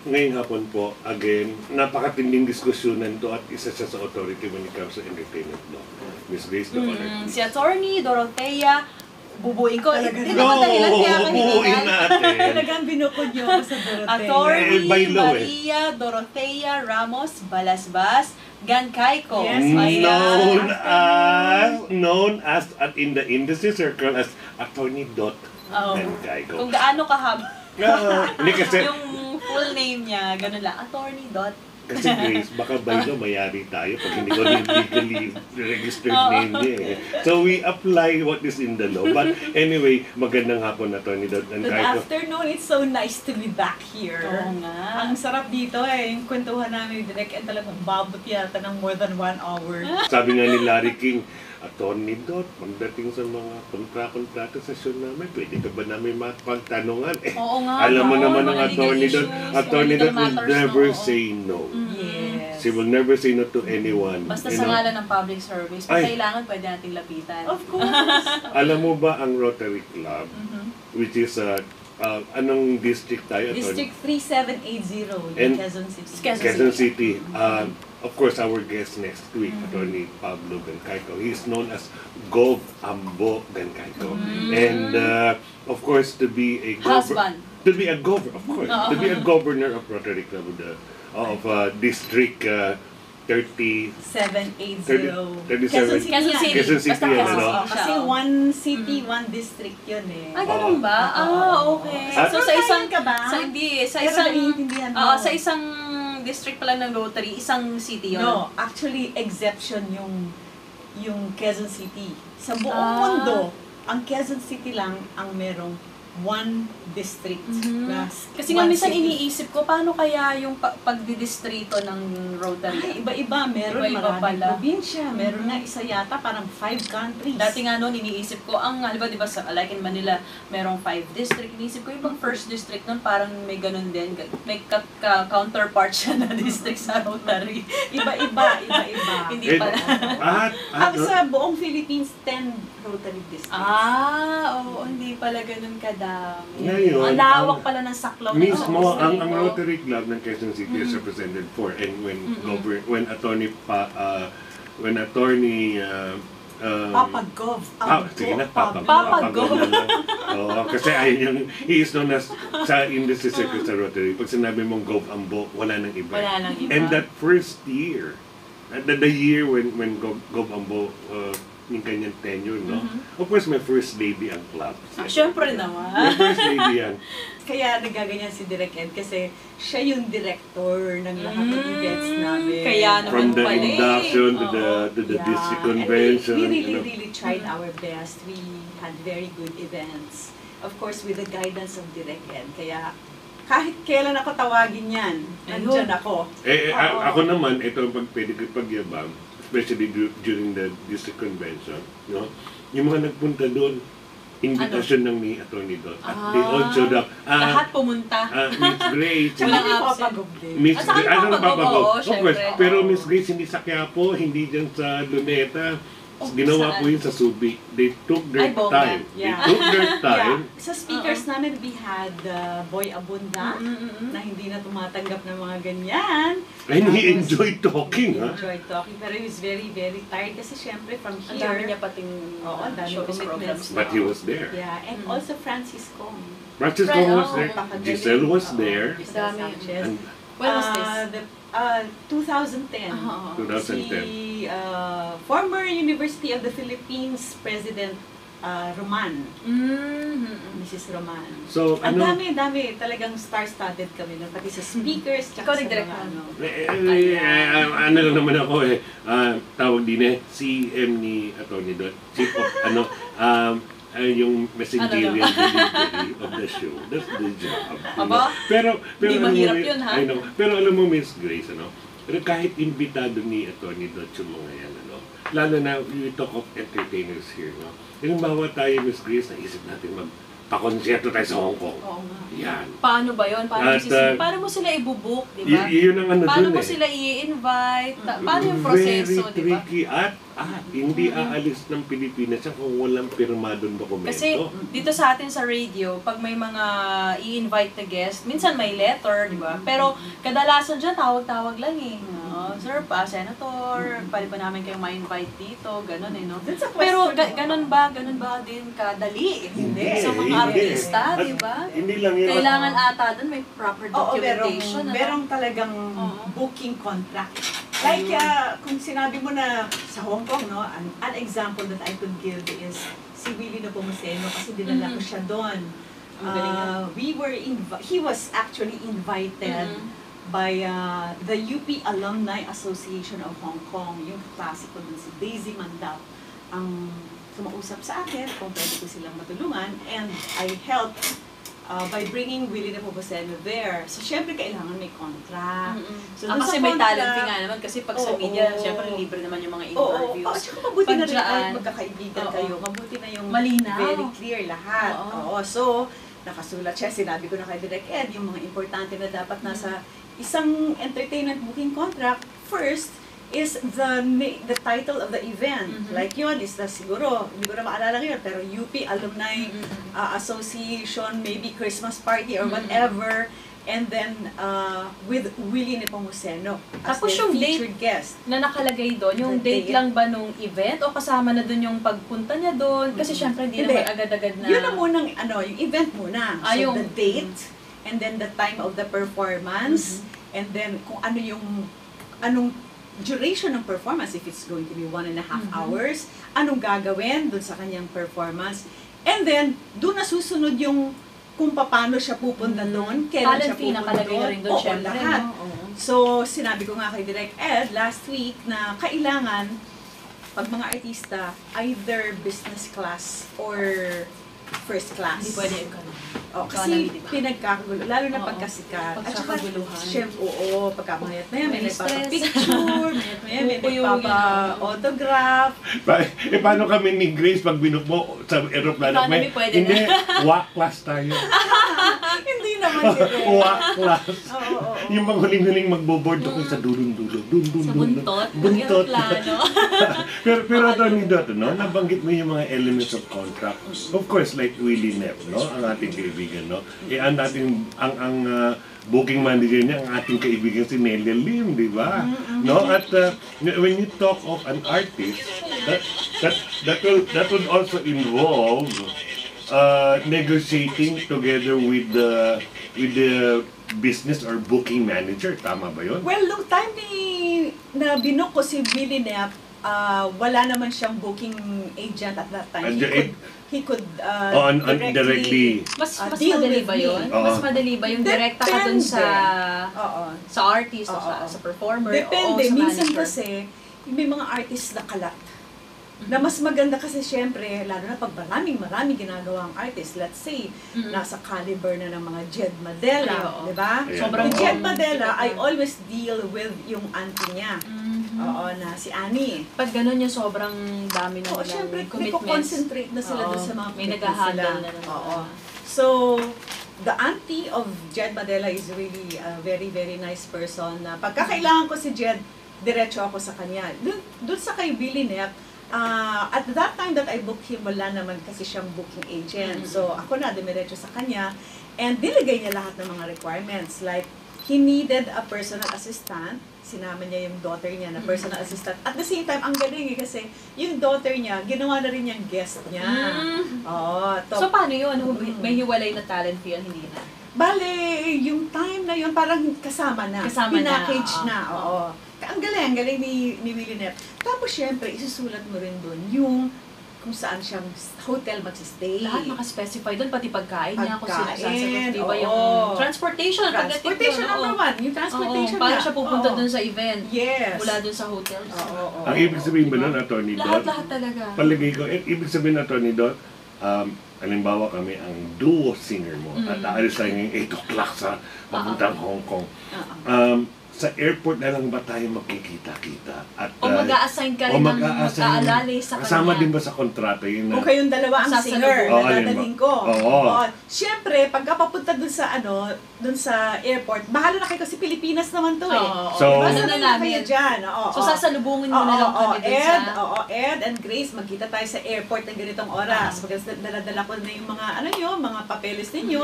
Ngayong hapon po, again, napakatinding diskusyonan to at isa siya sa authority when it comes to entertainment law. Miss Grace, the honor. Si Attorney Dorothea, bubuin ko. Hindi No, naman dahilan kaya buuin natin. Talagang binukod niyo ako sa Dorothea. Attorney by law, Maria Dorothea Ramos Balasbas Gancayco. Yes, known as at in the industry circle as Attorney Dot Oh. Gancayco. Kung gaano kahaba. Hindi kasi, Yung full name niya, ganun lang. Attorney Dot. kasi Grace, baka by law mayari tayo pag hindi ko legally registered name niya eh. So we apply what is in the law. But anyway, magandang hapon Attorney Dot Good Gancayco. afternoon. It's so nice to be back here. Oo nga. Ang sarap dito eh. Yung kwentuhan namin direct and talagang babot yata ng more than 1 hour. Sabi nga ni Larry King, Attorney Dot, pagdating sa mga kontra-kontrata sa show namin, pwede ka ba namin mapagtanungan? Oo nga. Alam mo oo, naman mga ang legal Attorney Dot, issues, Attorney legal Dot will matters, never no? say no. Yes. She will never say no to anyone. Basta you sa know? ngalan ng public service, kung Ay. kailangan pwede nating lapitan. Of course. Alam mo ba ang Rotary Club, which is, anong district tayo? District 3780 And in Quezon City. Quezon City. Of course, our guest next week, Attorney Pablo Gancayco. He is known as Gov. Ambo Gancayco. And, of course, to be a Husband. to be a governor, of course, to be a governor of Rotary Club of District 30. 780. 37. Quezon City. Quezon City, Basta yan, Quezon ano? City siya, Kasi oh. one city, one district yun eh. Ah, ganun ba? Okay. At- So, sa isang, ka ba? sa hindi, sa Pero isang, naiintindihan mo. sa isang district pala ng Rotary, isang city yun. No, actually, exception yung Quezon City. Sa buong Ah. mundo, ang Quezon City lang ang merong one district. Na Kasi nga one minsan city. iniisip ko, paano kaya yung pagdidistrito ng Rotary? Iba-iba, meron Iba-iba maraming pala. probinsya, meron nga isa yata parang 5 countries. Dati nga noon, iniisip ko, ang, di ba sa, like in Manila, merong 5 district. Iniisip ko, yung bang first district noon, parang may ganun din. May counterpart siya na district sa Rotary. Iba-iba. Hindi Eh, pala. Sa buong Philippines, 10 Rotary districts. Oo, hindi pala ganun kadami. Ngayon, Ang lawak pala ng saklaw ng mismo isang ang distrito. Rotary Club ng Quezon City is represented for, and when attorney Papa Gov. sige na, Papa Papa Gov Gov. na lang. Oo, kasi ayun yung, he is known as sa industry circle sa Rotary. Pag sinabi mong Gov Ambo, wala nang iba. Wala nang iba. And that first year, the year when Gov Ambo, yung kanyang tenure, no? Of course, may first lady ang club. Siyempre naman. May first lady yan. Kaya nagaganyan si Direk Ed kasi siya yung director ng lahat ng events namin. Kaya From the pala eh. induction to the Yeah, district and convention. we you know. really tried our best. We had very good events. Of course, with the guidance of Direk Ed. Kaya kahit kailan ako tawagin yan, nandyan ako. Oo. Ako naman, ito ang pwede ko pagyabang, especially during the district convention, no? Yung mga nagpunta doon, invitation ng ni Attorney Dot. At they all showed up. Lahat pumunta. Miss Grace, Tsaka Walang ni absent. Papa Gov din. Miss At saka Grace, yung Papa Gov, oo, Of course, syempre. pero Miss Grace hindi sa Quiapo, hindi dyan sa Luneta. Ginawa saan? po yun sa Subic. They took their Ay, bongga. time. Yeah. They took their time. Yeah. Sa speakers namin, we had Boy Abunda, na hindi na tumatanggap ng mga ganyan. And he Tapos, enjoyed talking, He ha? enjoyed talking, pero he was very, very tired kasi syempre from Ang dami here. niya pating Oo, ang dami showbiz commitments. programs. But he was there. Yeah, and also Francis Kong. Francisco was there. Napakagaling. Giselle was Oo, there. Giselle Dami. Sanchez. And When was this? 2010. 2010. Si former University of the Philippines President Roman. Mrs. Roman. So, Ang ano? dami talagang star-studded kami na pati sa speakers Ikaw tsaka sa nag-direct mga mo? Ano lang naman ako tawag din CM ni Attorney Dot. Chief of, yung messenger delivery of the show. That's the job. you know. Aba? Pero Hindi alam mo, mahirap yun, ha? I know. Pero alam mo, Miss Grace, pero kahit invitado ni Attorney Dot yung mga yan, lalo na we talk of entertainers here, no? Halimbawa tayo, Miss Grace, naisip natin pa-konserto tayo sa Hong Kong. Oo nga. Yan. Paano ba yun? Paano mo sila ibubook, di ba? Yun ang ano Paano dun mo sila i-invite? Paano yung proseso, Very di ba? tricky at hindi aalis ng Pilipinas yan kung walang pirmadong dokumento. Kasi dito sa atin sa radio, pag may mga i-invite na guest, minsan may letter, di ba? Pero kadalasan dyan, tawag-tawag lang eh. Sir, Senator, pwede ba namin kayong ma-invite dito? Ganon eh, no? Pero ganon ba din kadali? Hindi. Sa mga artista, di ba? Hindi lang yun. Kailangan ata dun may proper documentation. merong talagang booking contract. Like, kung sinabi mo na sa Hong Kong, no, an example that I could give is si Willie Nepomuceno kasi dinala ko siya doon. He was actually invited by the UP Alumni Association of Hong Kong. Yung klase ko dun si Daisy Mandao ang sumausap sa akin kung pwede ko silang matulungan, and I helped by bringing Willie Nepomuceno there. So, syempre, kailangan may contract. So, kasi may talent nga naman. Kasi pag sa media, syempre, libre naman yung mga interviews. Oo, tsaka mabuti na rin kahit magkakaibigan kayo. Mabuti na yung malinaw, very clear lahat. So, nakasulat siya. Sinabi ko na kay Direk Ed, yung mga importante na dapat nasa isang entertainment booking contract. First, is the title of the event. Like yun, is siguro, hindi ko na maalala yun, pero UP Alumni Association, maybe Christmas party or whatever, and then with Willie Nepomuceno as tapos the yung featured guest. Na nakalagay doon, yung date lang ba nung event o kasama na doon yung pagpunta niya doon? Kasi syempre hindi naman agad-agad na... Yun na munang, yung event muna. So yung, the date, and then the time of the performance, and then kung ano yung, anong duration ng performance, if it's going to be 1.5 hours, anong gagawin dun sa kanyang performance, and then doon na susunod yung kung paano siya pupunta doon, kailan siya pupunta doon, lahat. So, sinabi ko nga kay Direk Ed last week na kailangan pag mga artista, either business class or first class. Hindi pwede yung kanon. Kasi pinagkakagulo, lalo na pagkasikat. Pagkakaguluhan. Siyempre, pagkamayat na yan, may nagpapapicture, may nagpapa-autograph. Paano kami ni Grace pag binuk mo sa aeroplano? Hindi, walk class tayo. Hindi naman direct. Walk class. Yung mga huling-huling magbo-board doon sa dulong-dulong. Sa buntot. Buntot. Pero Tony Dot, nabanggit mo yung mga elements of contract. Of course, like Willie Nep, ang ating kaibigan, ang booking manager niya, ang ating kaibigan si Nelia Lim, di ba? At when you talk of an artist, that will also involve negotiating together with the business or booking manager. Tama ba yun? Well, nung time na binook ko si Willie Nep, wala naman siyang booking agent at that time. He could directly mas madali ba yun? Mas madali ba yung direkta ka dun sa artist o sa performer? Depende. Minsan kasi may mga artist na kalat. Na mas maganda kasi syempre, lalo na pag maraming ginagawang artist, let's say, nasa caliber na ng mga Jed Madela, di ba? Sobrang Jed Madela, I always deal with yung auntie niya. Na si Annie. Pag gano'n yung sobrang dami na syempre, commitments. concentrate na sila doon sa mga may nag-handle na naman. So, the auntie of Jed Madela is really a very, very nice person. Pagkakailangan ko si Jed, diretso ako sa kanya. Doon sa kay Billy Nep, at that time that I booked him, wala naman kasi siyang booking agent. So, ako na, dumiretso sa kanya. And nilagay niya lahat ng mga requirements. Like, he needed a personal assistant. Sinama niya yung daughter niya na personal assistant. At the same time, ang galing kasi yung daughter niya, ginawa na rin yung guest niya. So, paano yun? May hiwalay na talent fee yun? Hindi na? Bale, yung time na yun, parang kasama na. Pinackage na. Ang galing ni Willie Nep. Tapos, syempre, isusulat mo rin doon yung kung saan siyang hotel magsistay. Lahat nakaspecify doon, pati pagkain niya, kung sino sasagot, di ba yung transportation number one, yung transportation paano siya pupunta doon sa event? Yes. Mula doon sa hotel. Ang ibig sabihin ba nun, Atty. Dot? Lahat talaga. Palagay ko, ibig sabihin, Atty. Dot, halimbawa kami ang duo singer mo at aalis tayo ngayong 8 o'clock sa papuntang Hong Kong. sa airport na lang ba tayo magkikita-kita? At, O mag-a-assign ka rin ng mag-aalalay sa kanya. Kasama din ba sa kontrata yun Kung na? kayong dalawa ang singer na dadalhin ko. Oo. Siyempre, pagka papunta dun sa dun sa airport, bahala na kayo kasi Pilipinas naman to eh. So, diba, ano sanay na na namin? kayo dyan. So sasalubungin mo na lang kami dun sa... Ed and Grace, magkita tayo sa airport ng ganitong oras. Pagka dala-dala ko na yung mga, mga papeles ninyo.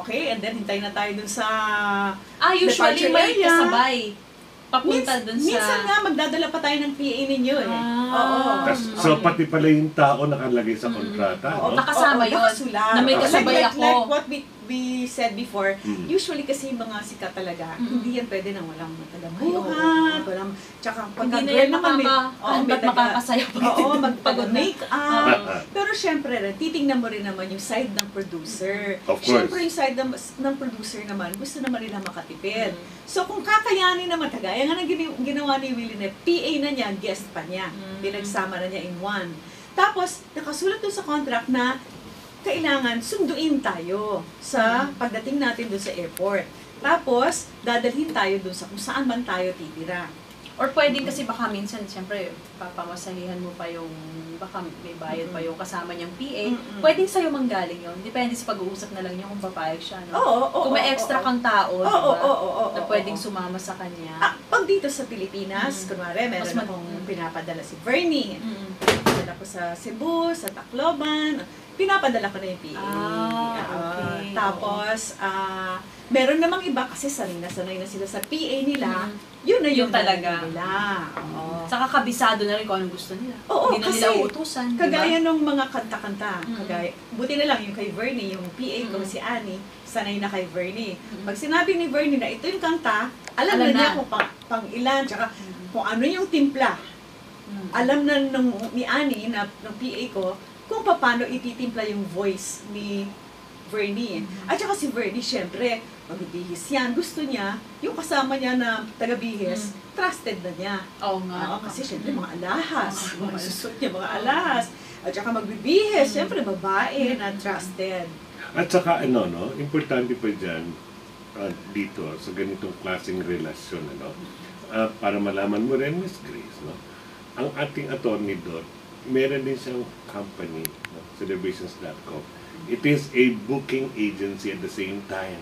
Okay, and then hintayin na tayo dun sa usually may area. kasabay. Papunta dun sa... Minsan nga, magdadala pa tayo ng PA ninyo eh. Oo. So, pati pala yung tao nakalagay sa kontrata, Oo, no? nakasama yun. Nakasulat. Na may kasabay like, ako. Like what we said before, usually kasi yung mga sikat talaga, hindi yan pwede nang walang taga-buhat, walang, tsaka pagka hindi na girl yan naman, ba't makakasaya magpag-make. Pero syempre rin, titingnan mo rin naman yung side ng producer. Of course. Syempre yung side ng producer naman, gusto naman nila makatipid. So kung kakayanin naman, kagaya nga ng ginawa ni Willie na PA na niya, guest pa niya. Pinagsama na niya in one. Tapos, nakasulat doon sa contract na kailangan sunduin tayo sa pagdating natin doon sa airport. Tapos, dadalhin tayo doon sa kung saan man tayo titira. Or pwedeng kasi baka minsan, siyempre, papamasahihan mo pa yung, baka may bayad pa yung kasama niyang PA. Pwedeng sa'yo manggaling yun. Depende sa pag-uusap na lang niya kung papayag siya. No? Oo. Kung may extra kang tao, Oo. na pwedeng sumama sa kanya. Pag dito sa Pilipinas, kunwari, meron akong pinapadala si Bernie. Pinapadala ko sa Cebu, sa Tacloban. Pinapadala ko na yung PA. Okay. Tapos, meron namang iba kasi sanay na sila sa PA nila. Yun na yung talaga nila. Oo. Saka kabisado na rin kung anong gusto nila. Oo, hindi na kasi nila utusan. kagaya nung mga kanta-kanta. Buti na lang yung kay Bernie, yung PA ko si Annie, sanay na kay Bernie. Pag sinabi ni Bernie na ito yung kanta, alam na niya kung pang ilan, tsaka kung ano yung timpla. Alam na ni Annie, ng PA ko, kung paano ititimpla yung voice ni Bernie. At saka si Bernie, syempre, magbibihis yan. Gusto niya, yung kasama niya na taga-bihis, trusted na niya. Oo nga. Kasi syempre, mga alahas. Mga susot niya, mga alahas. At saka magbibihis, syempre, babae na trusted. At saka importante pa dyan, dito, sa ganitong klaseng relasyon, para malaman mo rin, Miss Grace, ang ating attorney doon, meron din siyang company, celebrations.com. It is a booking agency at the same time.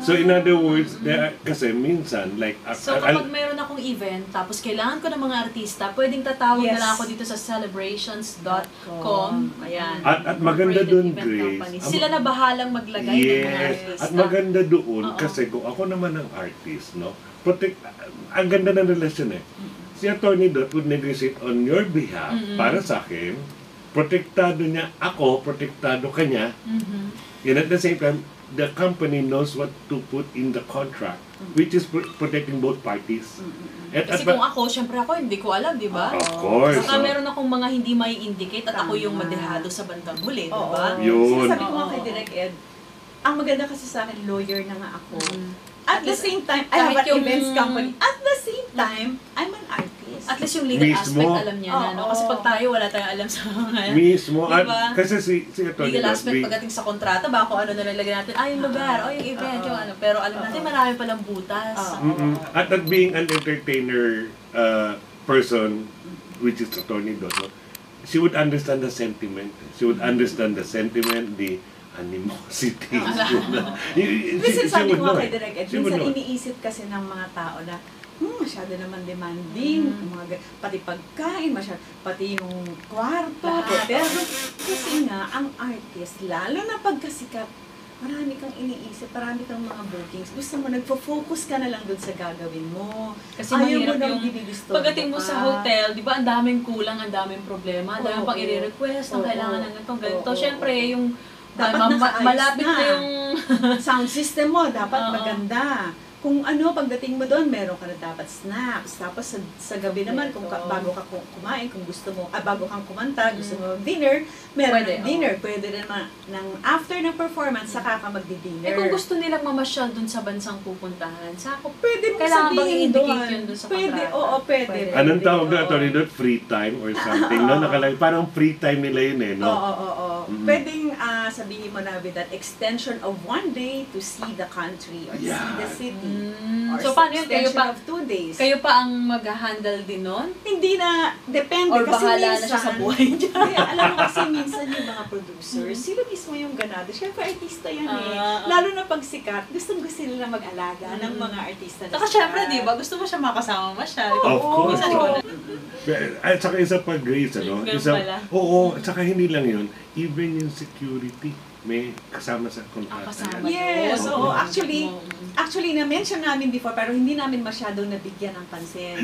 So in other words, kasi minsan, like... So kapag mayroon akong event, tapos kailangan ko ng mga artista, pwedeng tatawag na lang ako dito sa celebrations.com. Ayan. At maganda doon, Grace. Sila na bahalang maglagay ng mga artista. At maganda doon, kasi kung ako naman ang artist, ang ganda ng relasyon eh. Si attorney Dot would negotiate on your behalf para sa akin, protektado niya ako, protektado kanya. And at the same time, the company knows what to put in the contract, which is protecting both parties. Kasi kung ako, syempre ako, hindi ko alam, di ba? Of course. Saka meron akong mga hindi may indicate at ako yung madehado sa bandang huli, di ba? Yun. Sinasabi ko nga kay Direk Ed, ang maganda kasi sa akin, lawyer na nga ako. At the same time, I have an events company. At the same time, I'm an artist. At least yung legal aspect alam niya na, no? Kasi pag tayo, wala tayong alam sa mga... Mismo. Diba? At kasi si attorney legal aspect pagdating sa kontrata, baka kung ano nalalagay natin, yung lugar, yung event, yung ano. Pero alam natin, marami palang butas. At being an entertainer person, which is attorney Dot, she would understand the sentiment. She would understand the sentiment, the animosity. Minsan sabi ko kay Direk Ed, minsan iniisip kasi ng mga tao na masyado naman demanding, pati pagkain, pati yung kwarto, pero kasi nga, ang artist, lalo na pagkasikat, marami kang iniisip, marami kang mga bookings, gusto mo, nagpo-focus ka na lang doon sa gagawin mo. Kasi mahirap yung, pagdating mo sa hotel, di ba, ang daming kulang, ang daming problema, ang daming pang i-request, ang kailangan ng ganito. Siyempre, yung malapit na yung sound system mo, dapat maganda. Kung pagdating mo doon, meron ka na dapat snacks. Tapos sa gabi naman, bago ka kumain, kung gusto mo, bago kang kumanta, gusto mo dinner, meron ng dinner. Pwede rin ng after ng performance, saka ka magdi-dinner. Kung gusto nilang mamasyal doon sa bansang pupuntahan, pwede mo kailangan bang sabihin i-indicate yun doon sa kontrata? Pwede, oo, pwede. Anong tawag na attorney doon? Free time or something, no? Nakalagay, parang free time nila yun eh, no? Oo. Pwedeng, sabihin mo na with that extension of 1 day to see the country or see the city. Or So, paano yun? Kayo extension pa- of 2 days. Kayo pa ang mag-handle din nun? Hindi na, depende. Or kasi bahala na minsan, siya sa buhay niya? Hindi, alam mo kasi minsan yung mga producers, sila mismo yung ganado. Siyempre, artista yan Lalo na pag sikat, gusto nila mag-alaga ng mga artista na Saka syempre, di ba? Gusto mo siya makasama masyal. Of course. Minsan ikaw na- At saka isa pa, Grace, ano? Ganun Isa, pala. oo, at saka hindi lang yun, even yung security, may kasama sa kontrata. kasama. Yes, Oo. so actually na-mention namin before pero hindi namin masyadong nabigyan ng pansin.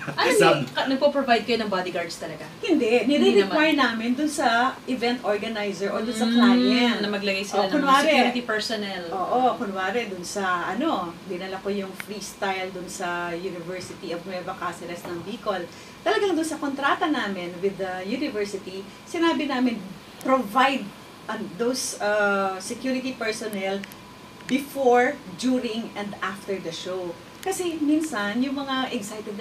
Ano yun? Nagpo-provide kayo ng bodyguards talaga? Hindi, nire-require namin dun sa event organizer o dun sa client. Na maglagay sila ng mga kunwari, security personnel. Oo, kunwari dun sa dinala ko yung freestyle dun sa University of Nueva Cáceres ng Bicol. Talagang dun sa kontrata namin with the university, sinabi namin provide those security personnel before, during, and after the show. Kasi minsan, yung mga excited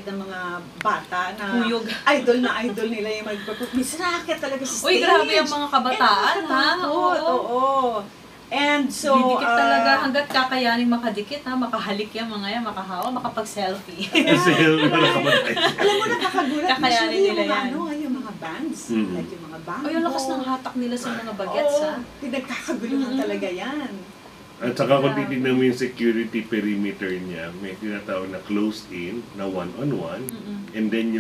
na mga bata na Huyog. idol nila yung mag-perform. Minsan nakakit talaga sa stage. Uy, grabe yung mga kabataan, ha? Nakakatakot, oo. And so, Didikit talaga hanggat kakayanin makadikit, ha? Makahalik yan mga yan, makahawa, makapag-selfie. Kasi wala ka ba tayo? alam mo, nakakagulat. Kakayanin Usually, nila yan. yung mga bands, like yung mga band. O, yung lakas ng hatak nila sa mga bagets, ha? Pinagkakaguluhan talaga yan. At saka kung titignan mo yung security perimeter niya, may tinatawag na closed-in, na one-on-one, and then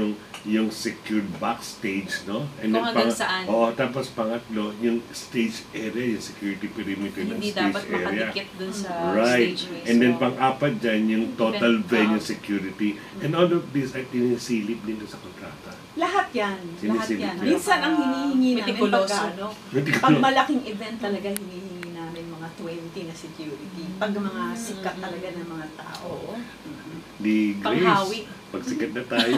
yung secured backstage, no? And Kung hanggang saan. Oo, tapos pangatlo, yung stage area, yung security perimeter ng Hindi stage dapat area. makadikit dun sa Right. stage mismo. And then pang-apat dyan, yung total Event, venue security. And all of these ay tinisilip din sa kontrata. Lahat yan. Lahat Sinisilip yan. niya. Minsan ang hinihingi namin Meticuloso. pag malaking event talaga hinihingi namin mga 20 na security. Pag mga sikat talaga ng mga tao. Di Grace, Panghawi. pag sikat na tayo,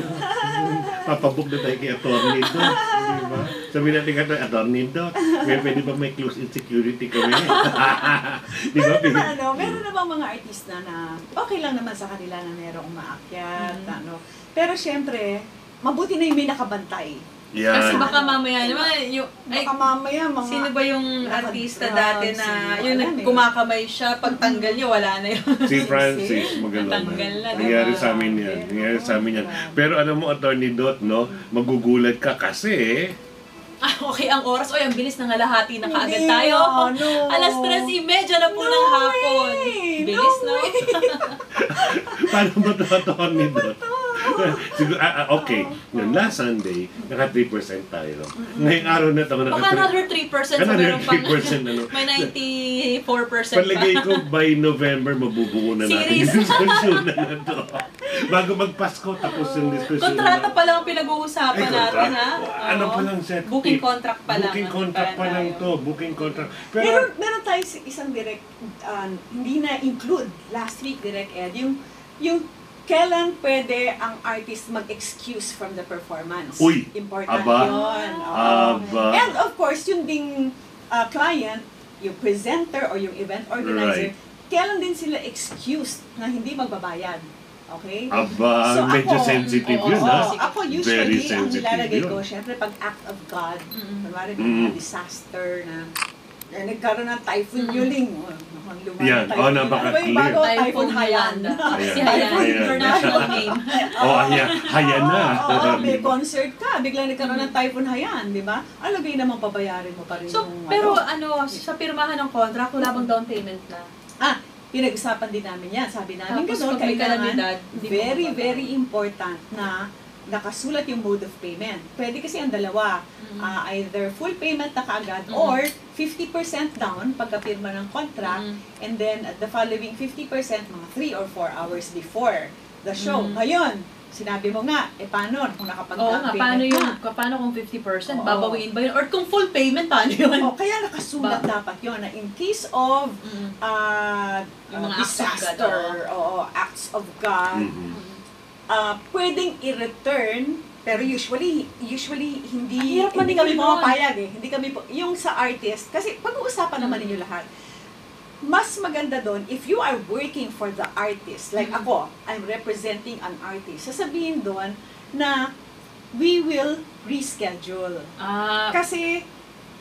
papabook na tayo kay Atty. Dot. Diba? Sabihin natin ka tayo, Atty. Dot, pwede ba may close-in security kami? Di ba? Meron namang mga artista na okay lang naman sa kanila na merong umaakyat. Pero syempre, mabuti na yung may nakabantay. Yan. Kasi baka mamaya, Baka mamaya mga... sino ba yung artista dati na Sino? yung Alam eh. kumakamay siya, pagtanggal niya, wala na yun. Si Francis, magalang Natanggal na, Nangyari diba? sa amin yan. Nangyari sa amin yan. Pero alam mo, Atty. Dot, no? Magugulat ka kasi Okay, ang oras. Oy, ang bilis ng alahati na kaagad Hindi, tayo. no. Alas 3:30 na po ng hapon. way. Bilis, no? paano ba ito, Atty. Dot? Siguro, okay. Noong last Sunday, naka 3% tayo. Ngayong araw na ito, Baka another 3%. So Another meron pang 3%, ano? may 94% Palagay pa. ko by November mabubuo na natin Series. yung diskusyon na ito. Bago magpasko, tapos yung diskusyon. Kontrata pa lang ang pinag-uusapan natin, ha? Ano Oo. pa lang, Seth? Booking contract pa lang. Booking contract pa lang to. Booking contract. Meron tayo isang direct, hindi na include last week direct Ed, yung kailan pwede ang artist mag-excuse from the performance. Uy! Important Aba! yun. Oo. Aba! And of course, yung ding client, yung presenter or yung event organizer, Right. kailan din sila excused na hindi magbabayad. Okay? Aba, So, medyo ako, sensitive oo, yun, ha? Ako Very usually, ang sensitive nilalagay yun. ko, syempre pag act of God, kunwari Mm. may disaster na nagkaroon ng typhoon Yuling. Yan. Oh, napaka-clear. Bago typhoon Haiyan. Si Haiyan, Haiyan. international name. Oh, Haiyan na. Oo, may concert ka, biglang nagkaroon ng typhoon Haiyan, di ba? Alagay naman pabayarin mo pa rin So, yung pero sa pirmahan ng contract, wala bang down payment na? pinag-usapan din namin yan. Sabi namin Tapos gano'n, pag may kalamidad, kailangan hindi mo very, mababayad. very important na nakasulat yung mode of payment. Pwede kasi ang dalawa, either full payment na kaagad or 50% down pagkapirma ng contract and then the following 50% mga 3 or 4 hours before the show. Ngayon, sinabi mo nga, paano kung Oo nga, nakapag-payment paano kung 50%? Oo. Babawiin ba yun? Or kung full payment, paano yun? Kaya nakasulat dapat yun na in case of Yung mga acts of God, disaster, acts of God, pwedeng i-return, pero usually hindi Ang hirap kami maningil nun. pumapayag eh. Hindi kami yung sa artist kasi pag-uusapan naman ninyo lahat. Mas maganda doon if you are working for the artist. Like ako, I'm representing an artist. Sasabihin doon na we will reschedule. Kasi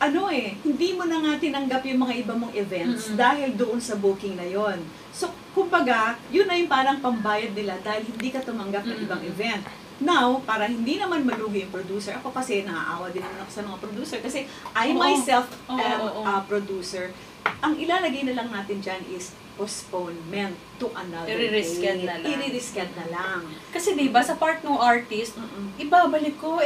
hindi mo na nga tinanggap yung mga iba mong events dahil doon sa booking na yon. So, kumbaga, yun na yung parang pambayad nila dahil hindi ka tumanggap ng ibang event. Now, para hindi naman malugi yung producer, ako kasi naaawa din naman ako sa mga producer kasi I myself am a producer. Ang ilalagay na lang natin dyan is postponement to another I-reschedule na lang. I-reschedule na lang. Kasi diba, sa part ng artist, ibabalik ko,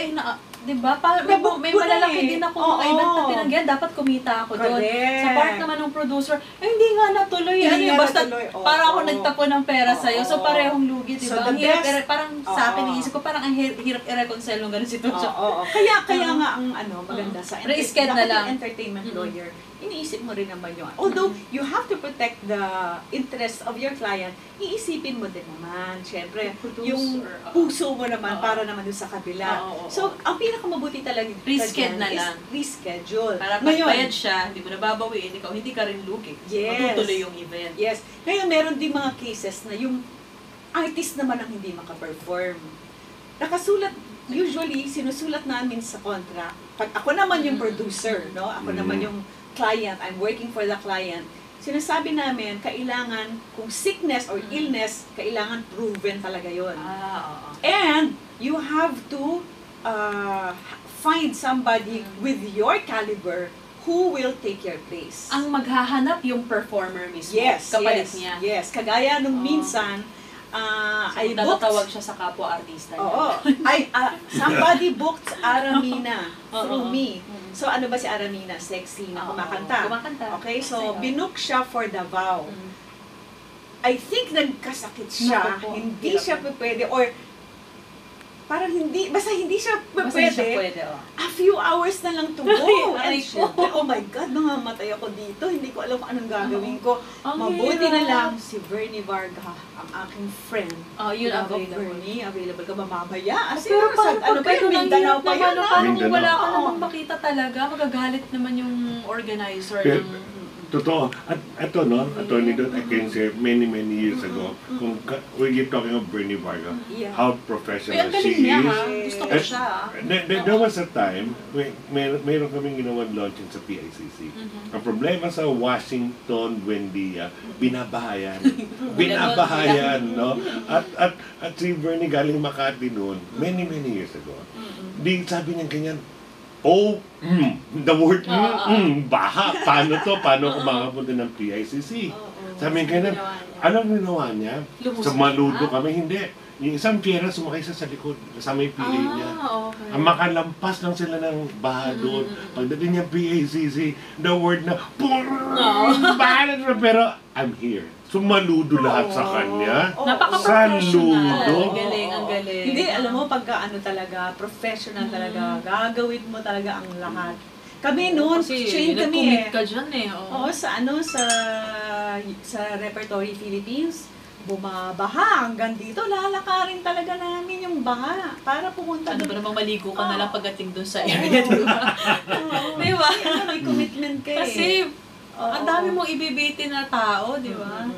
diba, Nabook may ko na malalaki eh. din ako mga event na tinanggihan, dapat kumita ako doon. Correct. Sa part naman ng producer, hindi nga natuloy. Hindi nga Basta natuloy. para ako nagtapon ng pera sa'yo. So, parehong lugi, So, diba? the Ang hirap, best- parang sa akin, iisip ko, parang ang hirap i-reconcile ng ganun sitwasyon. Kaya nga ang maganda sa Reschedule na dapat lang. yung entertainment lawyer, iniisip mo rin naman yun. Although, you have to protect the interest of your client, iisipin mo din naman, syempre, yung puso mo naman para naman dun sa kabila. So, ang pinakamabuti talaga Reschedule na is lang. reschedule. Para pagbayad siya, hindi mo nababawiin, ikaw hindi ka rin lugi. Yes. Matutuloy yung event. Yes. Ngayon, meron din mga cases na yung artist naman ang hindi makaperform. Nakasulat, usually, sinusulat namin sa contract. Pag ako naman yung producer, no? Ako naman yung client, I'm working for the client. Sinasabi namin, kailangan, kung sickness or illness, kailangan proven talaga yon. And, you have to find somebody with your caliber who will take your place. Ang maghahanap yung performer mismo. Yes, kapalit yes, niya. yes. Kagaya nung minsan, So, I tatawag booked, siya sa kapwa-artista niya. oo, somebody booked Aramina through me. So, ano ba si Aramina? Sexy na kumakanta. Kumakanta. Okay, so, Sayaw. binook siya for Davao. I think nagkasakit siya, Naku po, hindi hirap siya pwede, or parang hindi, basta hindi siya Basta hindi siya pwede. pwede, A few hours na lang to go. Aray And ko. syempre, oh my God, nangamatay ako dito. Hindi ko alam kung anong gagawin ko. Ang Mabuti na hirap. lang si Bernie Varga, ang aking friend. Yun Love of available. Bernie, available ka ba mamaya? Pero Sa- parang ba yun, Mindanao pa yun, ah? parang Mindanao. wala ka Oo. namang makita talaga, magagalit naman yung organizer Pero- ng... Totoo. At ito, no, Attorney Dot, I can say many years ago, kung we're talking of Bernie Varga, Yeah. how Uy, professional ang galing she niya is. ha. Gusto ko At- siya. There was a time, mayroon kaming ginawang launching sa PICC. Ang problema sa Washington, Buendia, binabahayan. Binabahayan, no? At si Bernie galing Makati noon, many years ago. Di sabi niya ganyan, the word, baha. Paano to? Paano ako makapunta ng PICC? Sabi niya ganyan, anong ginawa niya? Lumusot Sa Maludo na? kami, hindi. Yung isang piyera sumakay sa likod, kasama yung PA niya. Okay. Ang makalampas lang sila ng baha doon. Pagdating niya PACC, the word na, bahala na, pero I'm here. Sumaludo lahat sa kanya. Ang Saludo. galing, ang galing. Hindi, alam mo, pagka ano talaga, professional talaga, gagawin mo talaga ang lahat. Kami noon, Kasi train kami nag-commit eh. ka dyan eh. Oo, sa Repertory Philippines, bumabaha hanggang dito, lalakarin talaga namin yung baha para pumunta Ano ba doon. namang maligo ka na lang pagdating doon sa area, di ba? Di ba? May commitment ka eh. Kasi, ang dami mong ibibitin na tao, di ba?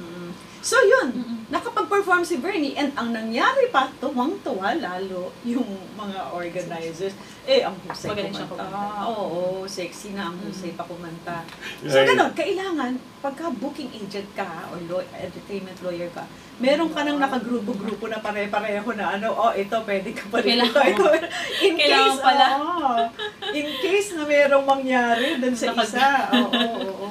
So yun, nakapag-perform si Bernie, and ang nangyari pa, tuwang-tuwa lalo yung mga organizers. Ang husay Magaling siya kumanta. kumanta. Oo, sexy na ang husay pa kumanta. So Ay. ganun, kailangan, pagka booking agent ka, or entertainment lawyer ka, meron ka nang nakagrupo-grupo na pare-pareho na ito, pwede ka pa rin. Ito. In Kailangan case, pala. in case na merong mangyari dun sa isa. Oo.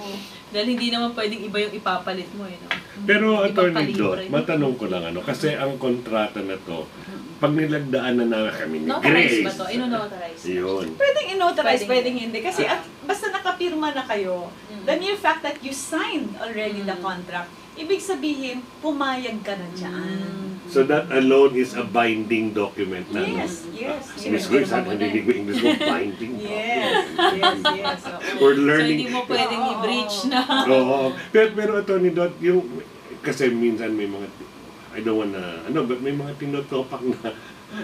Dahil hindi naman pwedeng iba yung ipapalit mo eh. No? Pero Ibang Attorney kalibre. Dot, matanong ko lang kasi ang kontrata na to, pag nilagdaan na kami ni Notarize Grace. ba to? Ino-notarize. Yun. Pwedeng in-notarize, Pwedeng pwedeng hindi. Kasi basta nakapirma na kayo, the mere fact that you signed already the contract, ibig sabihin, pumayag ka na dyan. So that alone is a binding document na. Yes, yes, Si Miss Grace, hindi ko English mo binding Yes, yes. We're So learning. hindi mo pwedeng i-breach na. Oo. Pero Attorney Dot, yung, kasi minsan may mga, I don't wanna, but may mga tinotopak na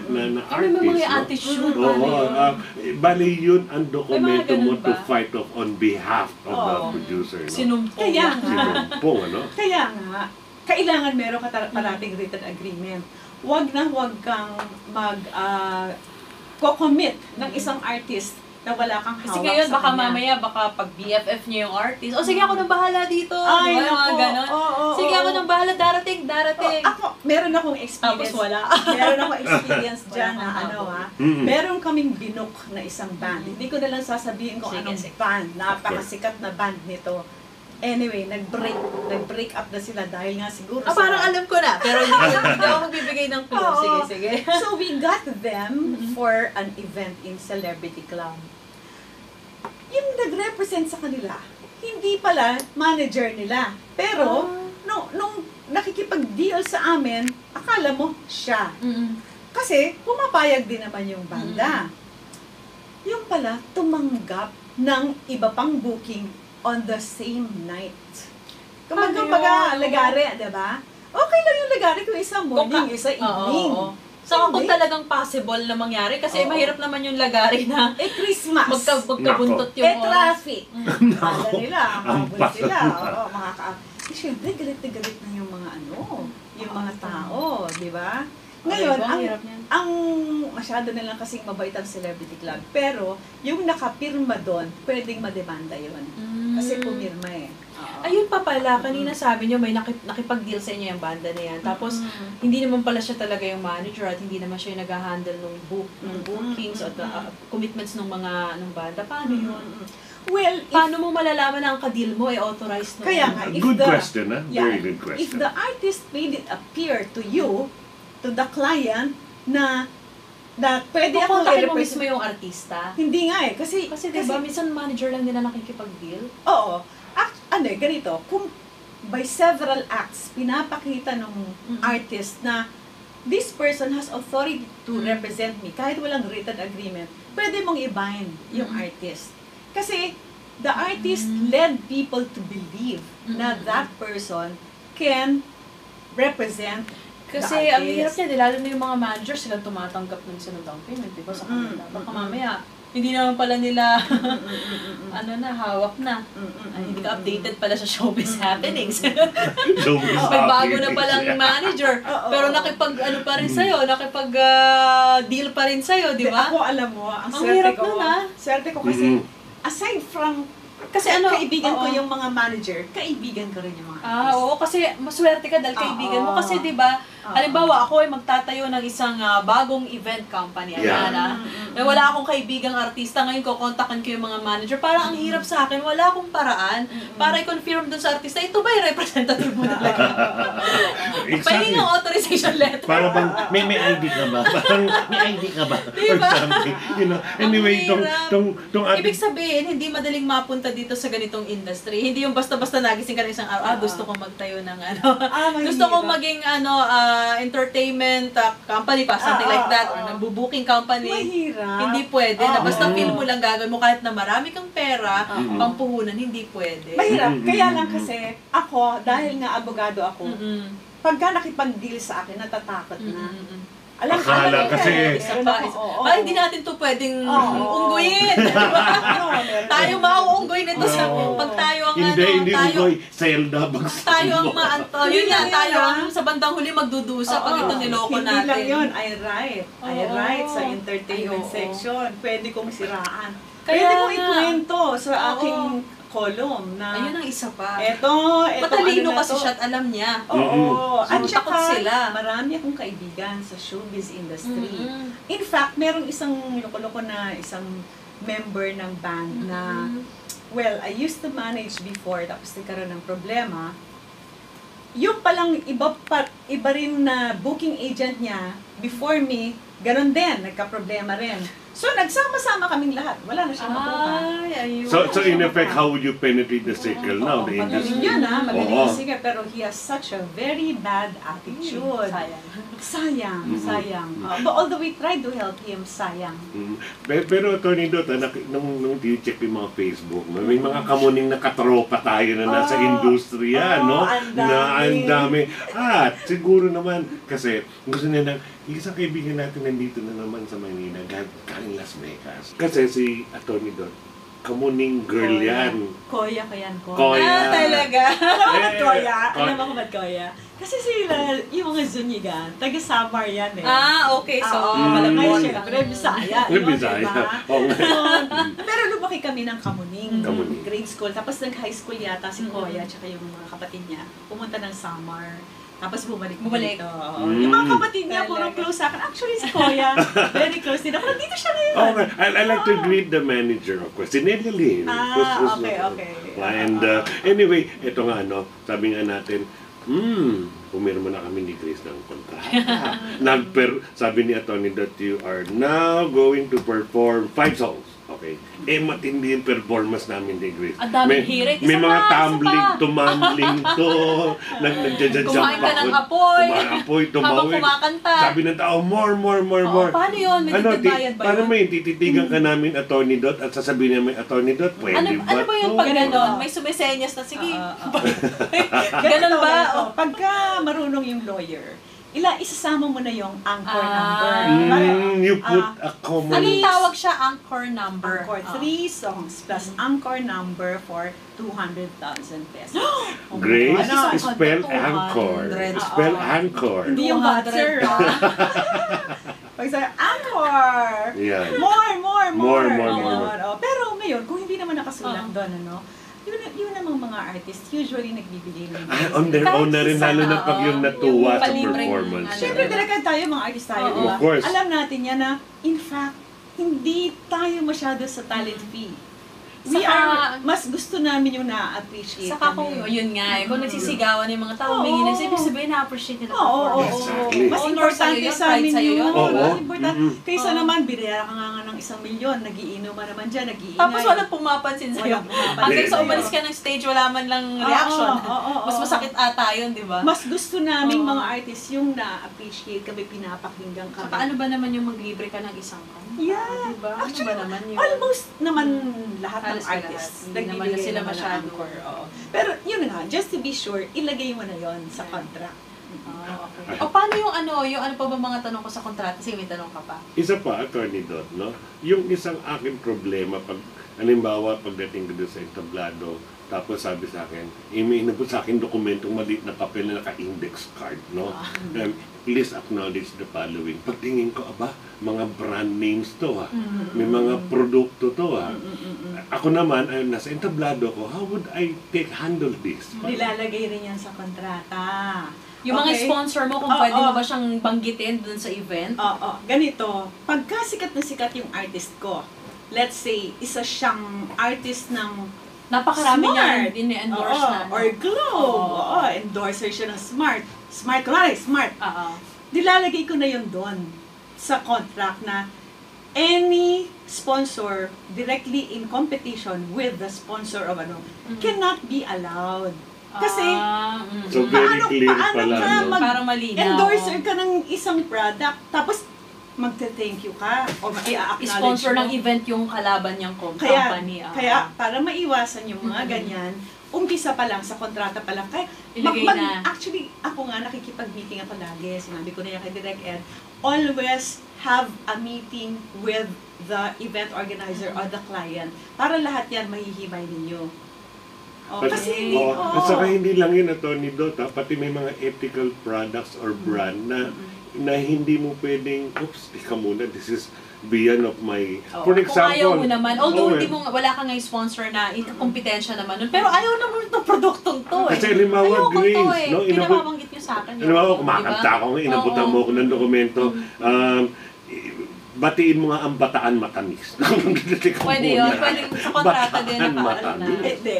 May artist. mga no? attitude. Oo. Bali yun ang dokumento ganun mo to ba? fight off on behalf of the Oo. producer. No? Sinumpong. Kaya Sinumpong, ano? Kaya nga, kailangan meron ka parating written agreement. Huwag kang co-commit ng isang artist na wala kang hawak Kasi ngayon, sa baka kanya. mamaya, baka pag BFF niyo yung artist, o sige ako nang bahala dito. Ay, Diba? Yung mga naku. ganon. Oo, Sige oo. ako nang bahala, darating. Ako, meron akong experience. Tapos wala. Meron akong experience dyan Wala na kang ano Mm. meron kaming binook na isang band. Hindi ko na lang sasabihin kung Sige, anong sige. band. Napakasikat na band nito. Anyway, nag-break up na sila dahil nga siguro Parang alam ko na, pero hindi ako magbibigay ng clue. Oo. Sige, sige. So we got them for an event in Celebrity Club. Yung nag-represent sa kanila, hindi pala manager nila. Pero, nung nakikipag-deal sa amin, akala mo siya. Kasi, pumapayag din naman yung banda. Yung pala, tumanggap ng iba pang booking on the same night. Kumbaga, lagari, diba? Okay lang yung lagari kung isa morning, isa evening. Oo. Saka kung Hindi. talagang possible na mangyari, kasi Oo. mahirap naman yung lagari na Christmas. magkabuntot yung oras. Traffic. Kala nila, habol sila. Oo, Siyempre, galit na galit na yung mga yung mga tao, di ba? Ngayon, Ang hirap niyan. ang masyado na lang kasing mabait ang Celebrity Club. Pero, yung nakapirma doon, pwedeng mademanda yun. Kasi pumirma eh. Oo. Ayun pa pala, kanina sabi niyo may nakipag-deal sa inyo yung banda na yan. Tapos, hindi naman pala siya talaga yung manager at hindi naman siya yung nag-handle ng bookings at commitments ng mga banda. Paano yun? Well, Paano mo malalaman na ang ka-deal mo ay authorized na? Kaya nga, if Good the- question, ah. Very good question. If the artist made it appear to you, to the client, na pwede akong Kukontakin mo i-represent. mismo yung artista. Hindi nga eh. Kasi Diba, minsan manager lang nila nakikipag-deal. oo. Ganito. Kung by several acts, pinapakita ng artist na this person has authority to represent me, kahit walang written agreement, pwede mong i-bind yung artist. Kasi the artist led people to believe na that person can represent Kasi the ang hirap artist. niya, lalo na yung mga managers, sila tumatanggap ng isa ng down payment, di ba, sa kanila. Baka mamaya, hindi naman pala nila, hawak na. Ay, hindi ka updated pala sa showbiz happenings. May bago na palang manager, pero pa rin sa'yo, deal pa rin sa'yo, di ba? Ako, alam mo, ang hirap swerte ko. nun, ah. Swerte ko kasi, aside from Kasi kaibigan ko oo. yung mga manager, kaibigan ko rin yung mga Oo, kasi maswerte ka dahil kaibigan mo. Kasi di ba, halimbawa ako ay magtatayo ng isang bagong event company. Yeah. Na wala akong kaibigang artista, ngayon kukontakan ko yung mga manager. Parang ang hirap sa akin, wala akong paraan para i-confirm dun sa artista, ito ba yung representative mo talaga? Pahingin ang authorization letter. Para bang, may ID ka ba? Parang, may ID ka ba? Or Diba? something. Anyway, Ang hirap. tong ating... Ibig sabihin, hindi madaling mapunta dito sa ganitong industry. Hindi yung basta-basta nagising ka ng isang araw, gusto kong magtayo ng gusto kong maging entertainment company pa, something like that, or nagbo-booking company. Mahirap. Hindi pwede. Na basta feel mo lang gagawin mo kahit na marami kang pera, pampuhunan, hindi pwede. Mahirap. Kaya lang kasi, ako, dahil nga abogado ako, pagka nakipag-deal sa akin, natatakot na. Alam Akala kasi- Isa pa. Hindi natin to pwedeng ungguin. Tayo mauunggoy nito sa pag tayo ang Hindi tayo ugoy. Zelda bags. tayo ang yun nga, tayo ang sa bandang huli magdudusa pag ito niloko Hindi natin. lang yun, I write sa Ay, entertainment oo. section. Pwede kong siraan. Kaya Pwede kong nga. ikwento sa Oo. aking column na Ayun ang isa pa. eto Matalino ano na kasi to. siya at alam niya. Oo. At So, takot saka, sila. marami akong kaibigan sa showbiz industry. Mm-mm. In fact, merong isang loko-loko na isang member ng band na, well, I used to manage before, tapos nagkaroon ng problema. Yung palang iba rin na booking agent niya, before me, ganun din, nagka-problema rin. So, nagsama-sama kaming lahat. Wala na siyang mabukan. Ay, ayun. So in effect, how would you penetrate the circle now, the industry? Magaling yan magaling Oo. yung singer, pero he has such a very bad attitude. Sayang. Sayang. But although we tried to help him, sayang. Pero Tony Dot, nung check yung mga Facebook, may mga kamuning nakatropa tayo na nasa industriya, no? ang Na ang dami. dami. At siguro naman, kasi gusto niya isang kaibigan natin nandito na naman sa Manila, galing Las Vegas. Kasi si Tony Dot, Kamuning girl yan. Koya ko yan, Koya. Koya. Talaga? Alam mo ba't Koya? Koya. Alam mo ba't Koya? Kasi sila, yung mga Zuniga, taga-Samar yan eh. Okay. So, Malambot. malambot. Siyempre, Bisaya. Bisaya. Diba? Oo nga. So, pero lumaki kami ng Kamuning. Kamuning. Grade school. Tapos nag-high school yata si Koya tsaka yung mga kapatid niya. Pumunta ng Samar. Tapos bumalik. Bumalik. Dito. Yung mga kapatid niya, puro Talaga. close sa akin. Actually, si Koya, very close din ako. Nandito siya ngayon. Okay. I like to greet the manager, of course. Si Nelia Lynn. Okay. And anyway, ito nga, sabi nga natin, pumirma na kami ni Grace ng kontrata. Sabi ni Atty. that you are now going to perform 5 songs. Okay. Matindi yung performance namin ni Grace. Ang daming hirit. May Isa mga pa, isa tumbling, pa. tumambling to. Nagja-jump Kumain ka ng apoy. Apoy, Habang tumawid. kumakanta. Sabi ng tao, more. Paano yun? May dagdayan ba yun? Paano may tititigan ka namin, Atty. Dot, at sasabihin namin, Atty. Dot, pwede Ano ba yun pag Ganun. gano'n? May sumisenyas na, sige. Ganun Ganun ba? ganito. Pagka marunong yung lawyer, isasama mo na yung anchor number. You put a common... Anong tawag siya? Anchor number. Anchor, 3 songs plus anchor number for 200,000 pesos. Grace, Ano? spell anchor. 200. Spell anchor. Hindi yung 200 buzzer, pa. Pag sabi, anchor! Yan. More. More. Oh, pero ngayon, kung hindi naman nakasulat doon, yun namang mga artist usually nagbibigay ng On their own na rin, lalo na pag yung natuwa yung sa palibreng performance. Siyempre, talaga tayo, mga artist tayo, Oo. diba? Of course. Alam natin yan na, in fact, hindi tayo masyado sa talent fee. Mas gusto namin yung na-appreciate Saka kung, yun nga kung nagsisigawan yung mga tao, humingi ng ibig sabihin na-appreciate nila Oo. Exactly. Mas Honor importante sa'yo yun, sa amin pride sa'yo yun. yun, Oo. Diba? Important. Kaysa Oo. naman, binayaran ka nga ng 1 milyon, nagiinuman naman dyan, nag-iingay. Tapos walang pumapansin sa'yo. Walang pumapansin Hanggang sa sa'yo. umalis ka ng stage, wala man lang reaction. Oo. Mas masakit ata yun, di ba? Mas gusto naming Oo. mga artists yung na-appreciate kami, pinapakinggan kami. Saka ano ba naman yung maglibre ka ng isang kanta? Yeah. Diba? Ano Actually, ba naman yun? almost naman lahat ng Halos lahat. artists. Hindi naman nagbibigay sila naman ng masyado. anchor, oo. Pero yun nga, just to be sure, ilagay mo na yon sa contract. Okay. O paano yung ano pa ba mga tanong ko sa kontrata? Sige, may tanong ka pa. Isa pa, Atty. Dot, yung isang aking problema, pag, halimbawa, pagdating ko doon sa entablado, tapos sabi sa akin, inabot sa akin dokumentong maliit na papel na naka-index card, please acknowledge the following. Pagtingin ko, mga brand names to may mga produkto to Ako naman, nasa entablado ko, how would I handle this? Nilalagay rin yan sa kontrata. Yung mga Okay. sponsor mo, kung pwede mo ba siyang banggitin dun sa event? Ganito, pagka sikat na sikat yung artist ko, let's say, isa siyang artist ng Napakarami niya Smart. ini-endorse na. Or Globe. Endorser siya ng Smart. Smart. Nilalagay ko na yun doon sa contract na any sponsor directly in competition with the sponsor of cannot be allowed. Kasi, So very clear pala, ka Parang malinaw. endorser ka ng isang product, tapos magte-thank you ka o i-acknowledge sponsor mo. ng event yung kalaban niyang company. Kaya para maiwasan yung mga ganyan, umpisa pa lang, sa kontrata pa lang. Kaya, Ilagay na. actually, ako nga nakikipag-meeting ako lagi. Sinabi ko na yan kay Direk Ed, always have a meeting with the event organizer or the client para lahat yan mahihimay ninyo. Kasi, At saka hindi lang yun, Atty. Dot, pati may mga ethical products or brand na hindi mo pwedeng, tika muna, this is beyond of my... For Kung ayaw mo example, naman, although wala ka nga sponsor na kompetensya naman nun, pero ayaw naman itong produktong to Kasi halimbawa, Ayoko Grace, to eh. no, Pinababanggit niyo sa akin. halimbawa, kumakanta ako, inabutan mo ako ng dokumento, batiin mo nga ang Bataan Matamis. Pwede yun. Pwede sa kontrata din na paalam na.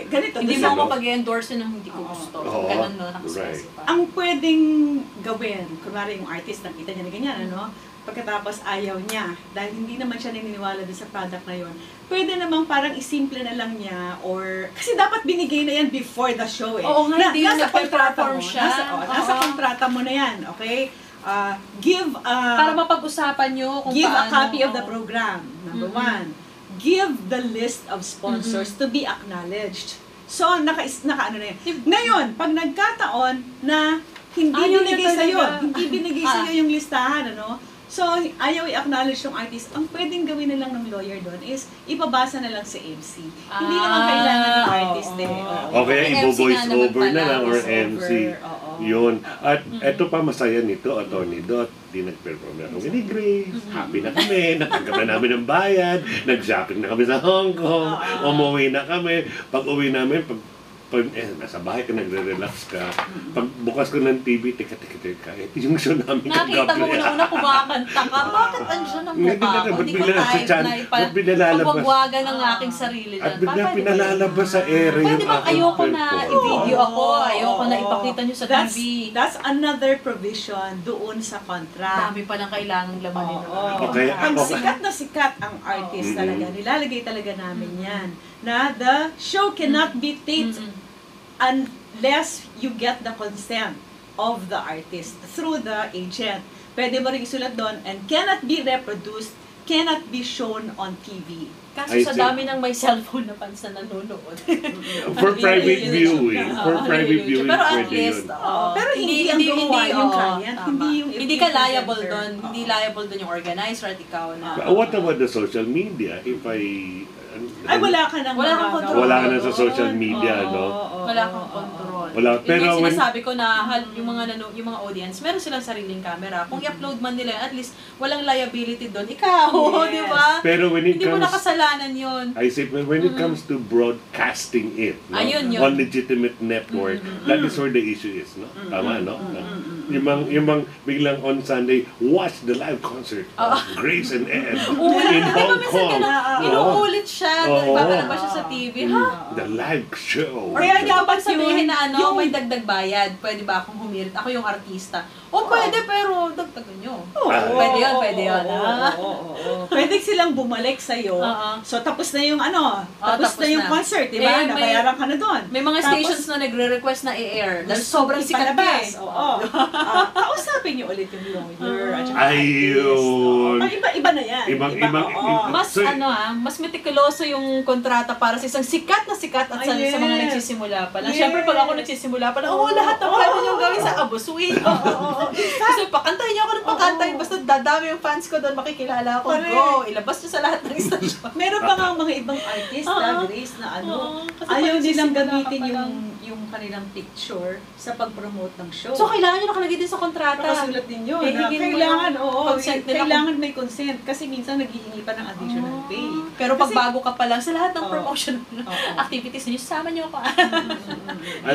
ganito. Hindi doon sa- mo mapag-endorse ng hindi ko gusto. Oo. Ganun, no? Right. Nakaspecify. Ang pwedeng gawin, kunwari yung artist, nakita niya na ganyan, pagkatapos ayaw niya, dahil hindi naman siya naniniwala din sa product na yon, pwede namang parang isimple na lang niya, or, kasi dapat binigay na yan before the show Oo nga, hindi yun nasa kontrata nagpe-perform mo, siya. nasa kontrata mo na yan, okay? Para mapag-usapan nyo kung give a paano. copy of the program, number one. Give the list of sponsors to be acknowledged. So, naka na yan. Ngayon, pag nagkataon na hindi Ayaw binigay niya sa'yo, talaga. hindi binigay sa'yo yung listahan, So, ayaw i-acknowledge yung artist. Ang pwedeng gawin na lang ng lawyer doon is ipabasa na lang sa MC. Hindi naman kailangan ng artist eh. Okay, Yung MC ibo-voice nga naman over na pala, lang or voice over, MC. oo. Yun. At eto pa masaya nito, Atty. Dot, di nag-perform na kami ni Grace. Happy na kami, natanggap na namin ng bayad, nag-shopping na kami sa Hong Kong, umuwi na kami. Pag uwi namin, pag nasa bahay ka, nagre-relax ka. Pag bukas ko ng TV, teka, ito yung show namin Nakita mo una kumakanta ka. Bakit andyan ang mukha ko? Hindi ko type na pagwagwagan ng aking sarili dyan. At bigla pinalalabas sa ere yung pwede bang aking ayoko na perform. i-video ako, ayoko na ipakita nyo sa TV. That's another provision doon sa contract. Dami pa lang kailangang lamanin. Okay. Pag sikat na sikat ang artist talaga, nilalagay talaga namin yan, na the show cannot be taped unless you get the consent of the artist through the agent. Pwede mo rin isulat doon, and cannot be reproduced, cannot be shown on TV. Kaso sa dami ng may cellphone na fans na nanonood. For private viewing. For private viewing, pero at pwede least, yun. Pero hindi ang gumawa yung client, hindi yung hindi ka liable presenter. doon. Hindi liable doon yung organizer at ikaw na. What about the social media? If Ay, wala ka nang Wala kang control. Wala ka na sa social media, no? Wala kang control. Wala. Pero yung sinasabi ko na yung mga audience, meron silang sariling camera. Kung i-upload man nila, at least walang liability doon. Ikaw, di ba? Pero when it hindi mo comes, nakasalanan yun. I say, when it comes to broadcasting it, no? Ayun, yun. On legitimate network, that is where the issue is, no? Tama, no? Yung bang biglang on Sunday, watch the live concert of Grace and Ed in Hong Kong. Inuulit siya, ipapalabas siya sa TV. Ha? The live show. Kaya dapat sabihin na may dagdag bayad. Pwede ba akong humirit? Ako yung artista. O pwede, pero dagdagan nyo. Pwede yun, pwede yun. Pwede silang bumalik sa'yo. So, tapos na yung tapos na yung concert, di ba? Nabayaran ka na doon. May mga stations na nagre-request na i-air. Dahil sobrang sikat eh. Kausapin niyo ulit yung lawyer. Ayun. Iba na yan. Mas meticuloso yung kontrata para sa isang sikat at sa mga nagsisimula pa lang. Siyempre, pag ako nagsisimula pa lang, lahat ng pwede nyo gawin sa abusuin. Kasi pakantahin niyo ako ng pakantay. Basta dadami yung fans ko doon, makikilala ako. Go! Ilabas niyo sa lahat ng istasyon. Meron pa nga mga ibang artist, Grace, na ayaw nilang gamitin yung kanilang picture sa pag-promote ng show. So, kailangan nyo nakalagay din sa kontrata. Nakasulat ninyo. Kailangan may consent. Kasi minsan naghihingi pa ng additional pay. Pero pag bago ka pa lang, sa lahat ng promotion activities niyo, sama niyo ako.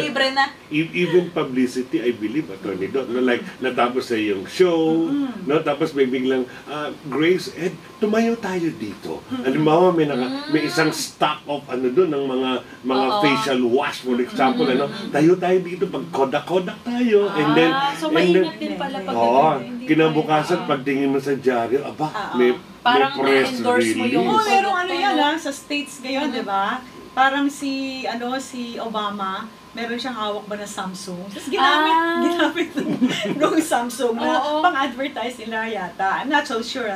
Libre na. Even publicity, I believe, Atty. Dot, like, natapos sa yung show, no? Tapos may biglang, Grace, Ed, tumayo tayo dito. Halimbawa, may isang stock of doon ng mga facial wash, for example, tayo dito, pag kodak tayo, and then, so maingat din pala pag kinabukasan, pagtingin mo sa dyaryo, may parang press endorse mo yung release. Merong sa States ngayon, di ba? Parang si Obama, meron siyang hawak ba na Samsung. Tapos ginamit nung Samsung na pang-advertise nila yata. I'm not so sure,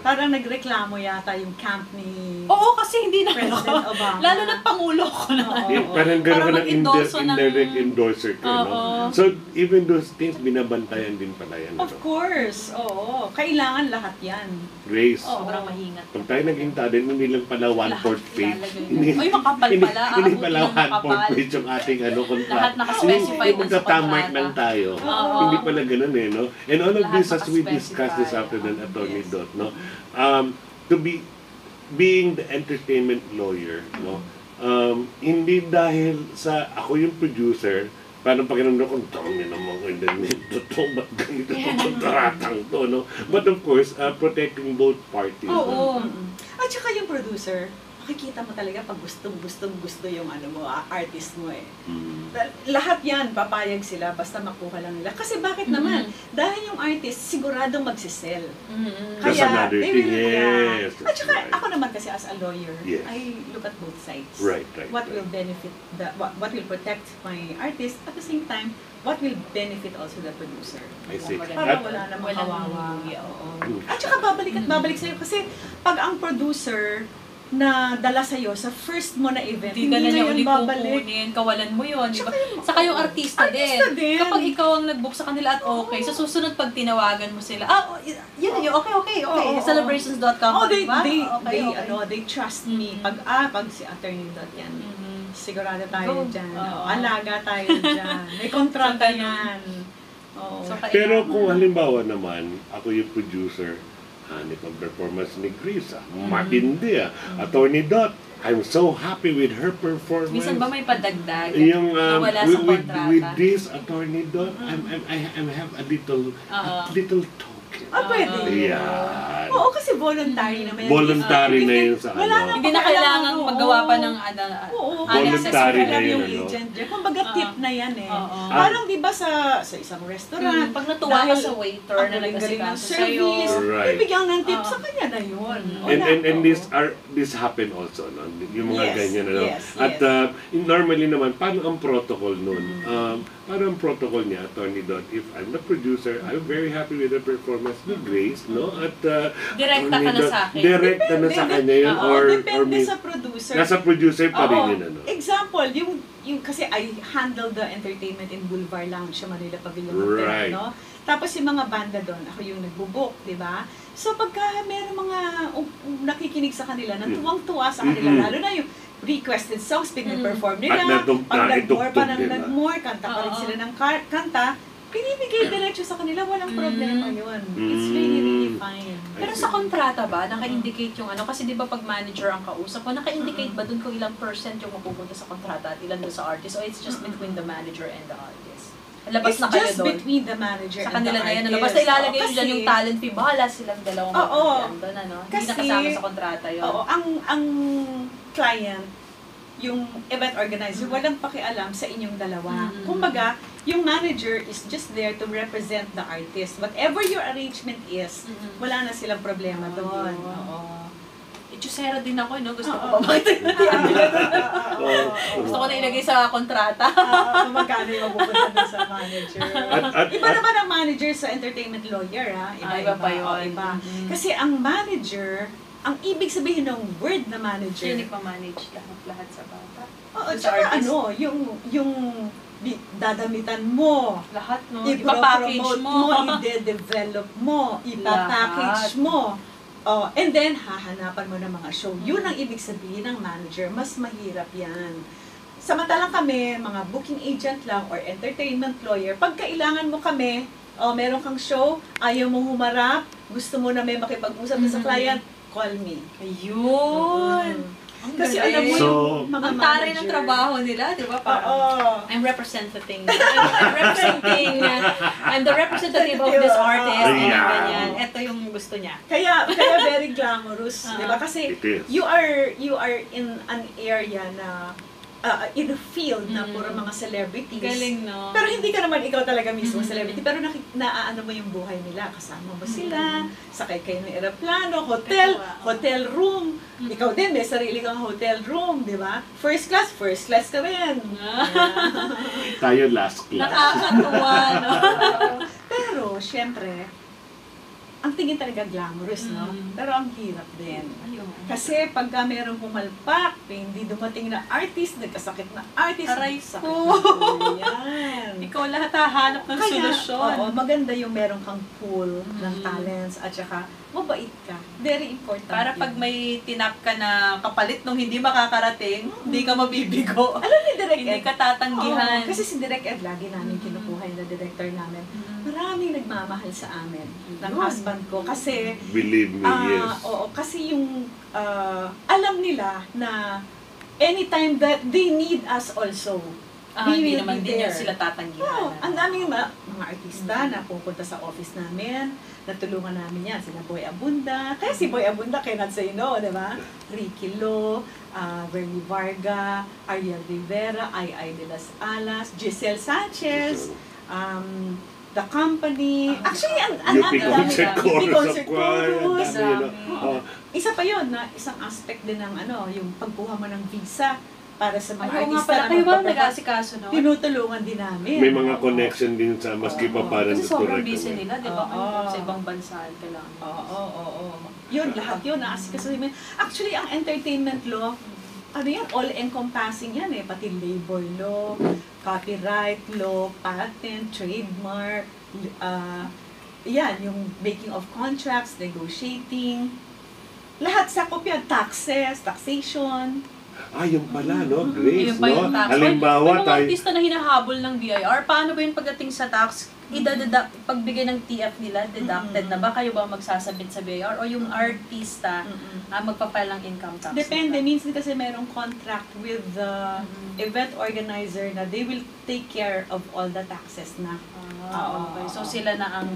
Parang nagreklamo yata yung camp ni kasi hindi na President Obama. Lalo na Pangulo ko naman. Parang gano'n ka ng indirect ng endorser ka, So, even those things, binabantayan din pala yan. Of course, kailangan lahat yan. Grace, sobrang mahingat. pag tayo naging talent, hindi lang pala 1/4 page. Ay, makapal pala. Hindi pala 1/4 page yung ating contract. Lahat nakaspecified Hindi magta-mark lang tayo. Hindi pala ganun no? And all of this, as we discussed this afternoon, Atty. Dot, no? To being the entertainment lawyer, no? Hindi dahil sa ako yung producer, parang pakiramdam ko, dami naman ganito to, ba't ganito to, kontratang to, no? But of course, protecting both parties. At saka yung producer, makikita mo talaga pag gusto yung artist mo eh. Lahat yan, papayag sila basta makuha lang nila. Kasi bakit naman? Dahil yung artist, siguradong magsisell. That's another thing, yes. At saka ako naman kasi as a lawyer, yes. I look at both sides. Right. What will benefit, what will protect my artist, at the same time, what will benefit also the producer. I see. Para wala namang kawawa. At saka babalik sa'yo kasi pag ang producer na dala sa'yo sa first mo na event, Hindi ka na niya yun uli babalik. kukunin, kawalan mo yun, di ba? Saka yung artista din. Kapag ikaw ang nag-book sa kanila at okay, sa susunod pag tinawagan mo sila, yun, okay, celebrations.com, they, diba? they trust me. Pag si attorney dot yan, sigurado tayo dyan. Alaga tayo dyan. May kontrata yan. So, Pero kung halimbawa naman, ako yung producer, nitong performance ni Chris, matindi Attorney Dot, I'm so happy with her performance. Minsan ba may padagdag yung, na wala sa kontrata? With this Attorney Dot, I have a little token. Pwede. Yan. Oo, kasi voluntary naman yan. Voluntary na yun sa Hindi na kailangan magawa pa ng voluntary na yun, yung agent dyan. Kumbaga tip na yan eh. Parang di ba sa isang restaurant, pag natuwa ka sa waiter na nagkasikaso sa'yo, bibigyan ng tip sa kanya na yun. And this happen also, no? Yung mga ganyan, ano? Yes. At normally naman, paano ang protocol nun? Paano ang protocol niya, Attorney Dot? If I'm the producer, I'm very happy with the performance ni Grace, no? At direkta ka na sa akin. Direkta na sa kanya yun, depende sa producer. Nasa producer pa rin yun, ano? Example, yung kasi I handle the entertainment in Boulevard Lounge sa Manila Pavilion Hotel, Right. no? Tapos yung mga banda doon, ako yung nagbubook, di ba? So pagka meron mga nakikinig sa kanila, tuwang-tuwa sa kanila, lalo na yung requested songs, pinag-perform nila, pag nag-more, kanta pa rin sila ng kanta, pinibigay diretso sa kanila, walang problema yun. It's really, really fine. Pero sa kontrata ba, naka-indicate yung ano? Kasi di ba pag manager ang kausap mo, naka-indicate ba dun kung ilang percent yung mapupunta sa kontrata at ilan dun sa artist? O it's just between the manager and the artist? Labas It's na kayo just doon. between the manager Sa and the kanila na yan, ano? artist. Basta ilalagay yun dyan yung talent fee, bahala silang dalawang magkakyan doon, ano? Hindi Kasi, na kasama sa kontrata yun. Oo, ang client, yung event organizer, walang pakialam sa inyong dalawa. Kumbaga, yung manager is just there to represent the artist. Whatever your arrangement is, wala na silang problema doon. Oo. Chusera din ako, no? Gusto ko pa makita. Gusto ko na ilagay sa kontrata. Magkano yung mapupunta doon sa manager. Iba naman ang manager sa entertainment lawyer, ha? Iba pa yun. Iba. Kasi ang manager, ang ibig sabihin ng word na manager, Siya nagpa-manage lahat sa bata. Oo, tsaka yung dadamitan mo, lahat, no? Ipa-package mo, i-develop mo, ipa-package mo. And then, hahanapan mo ng mga show. Yun ang ibig sabihin ng manager. Mas mahirap yan. Samantalang kami, mga booking agent lang or entertainment lawyer, pag kailangan mo kami, meron kang show, ayaw mong humarap, gusto mo na may makipag-usap sa client, call me. Ayun! Kasi alam mo yung mga ang taray ng trabaho nila, di ba? I'm representing. I'm the representative of this artist. Ganyan. Ito yung gusto niya. Kaya very glamorous, di ba? Kasi you are in an area na in a field na puro mga celebrities. Galing, no? Pero hindi ka naman ikaw talaga mismo celebrity. Pero naaano mo yung buhay nila. Kasama mo sila, sakay kayo ng aeroplano, hotel room. Ikaw din, may sarili kang hotel room, di ba? First class ka rin. Tayo last class. Nakakatuwa, no? Pero, syempre, ang tingin talaga glamorous, no? Pero ang hirap din. Kasi pagka merong pumalpak, hindi dumating na artist, nagkasakit na artist, aray sakit ko. na yan. Ikaw lahat hahanap ng solusyon. Oo, maganda yung meron kang pool ng talents at saka mabait ka. Very important. Para pag may tinap ka na kapalit nung hindi makakarating, hindi ka mabibigo. Alam ni Direk Ed, hindi ka tatanggihan. kasi si Direk Ed, lagi namin kinukuha yung director namin. Maraming nagmamahal sa amin ng husband ko. Kasi, believe me, yes. Oo, kasi yung alam nila na anytime that they need us also, hindi naman din yan sila tatanggihan. Ang daming mga artista na pupunta sa office namin, natulungan namin yan, sila Boy Abunda. Kaya si Boy Abunda cannot say no, di ba? Ricky Lo, Bernie Varga, Ariel Rivera, Ai de las Alas, Giselle Sanchez, The Company. Actually, ang Concert Chorus. Isa pa yun, na isang aspect din ng yung pagkuha mo ng visa. para sa mga Ayaw nga artista pala, na kayo ba magpaperform. nag-aasikaso, no? Tinutulungan din namin. May mga connection din sa maski pa parang Kasi sobrang busy kami. nila, di ba? Oo. Sa ibang bansa, kailangan. Oo. Yun, lahat yun, naasikasuhin mo. Actually, ang entertainment law, ano yan, all-encompassing yan eh. Pati labor law, copyright law, patent, trademark, yan, yung making of contracts, negotiating, lahat sakop yan, taxes, taxation. Yung pala, no? Grace, Yung pa yung no? tax. Halimbawa, May mga tayo... artista na hinahabol ng BIR, paano ba yun pagdating sa tax? Pagbigay ng TF nila, deducted na ba? Kayo ba magsasabit sa BIR? O yung artista magpapile ng income tax? Depende, minsan kasi merong contract with the event organizer na they will take care of all the taxes na. Okay. So sila na ang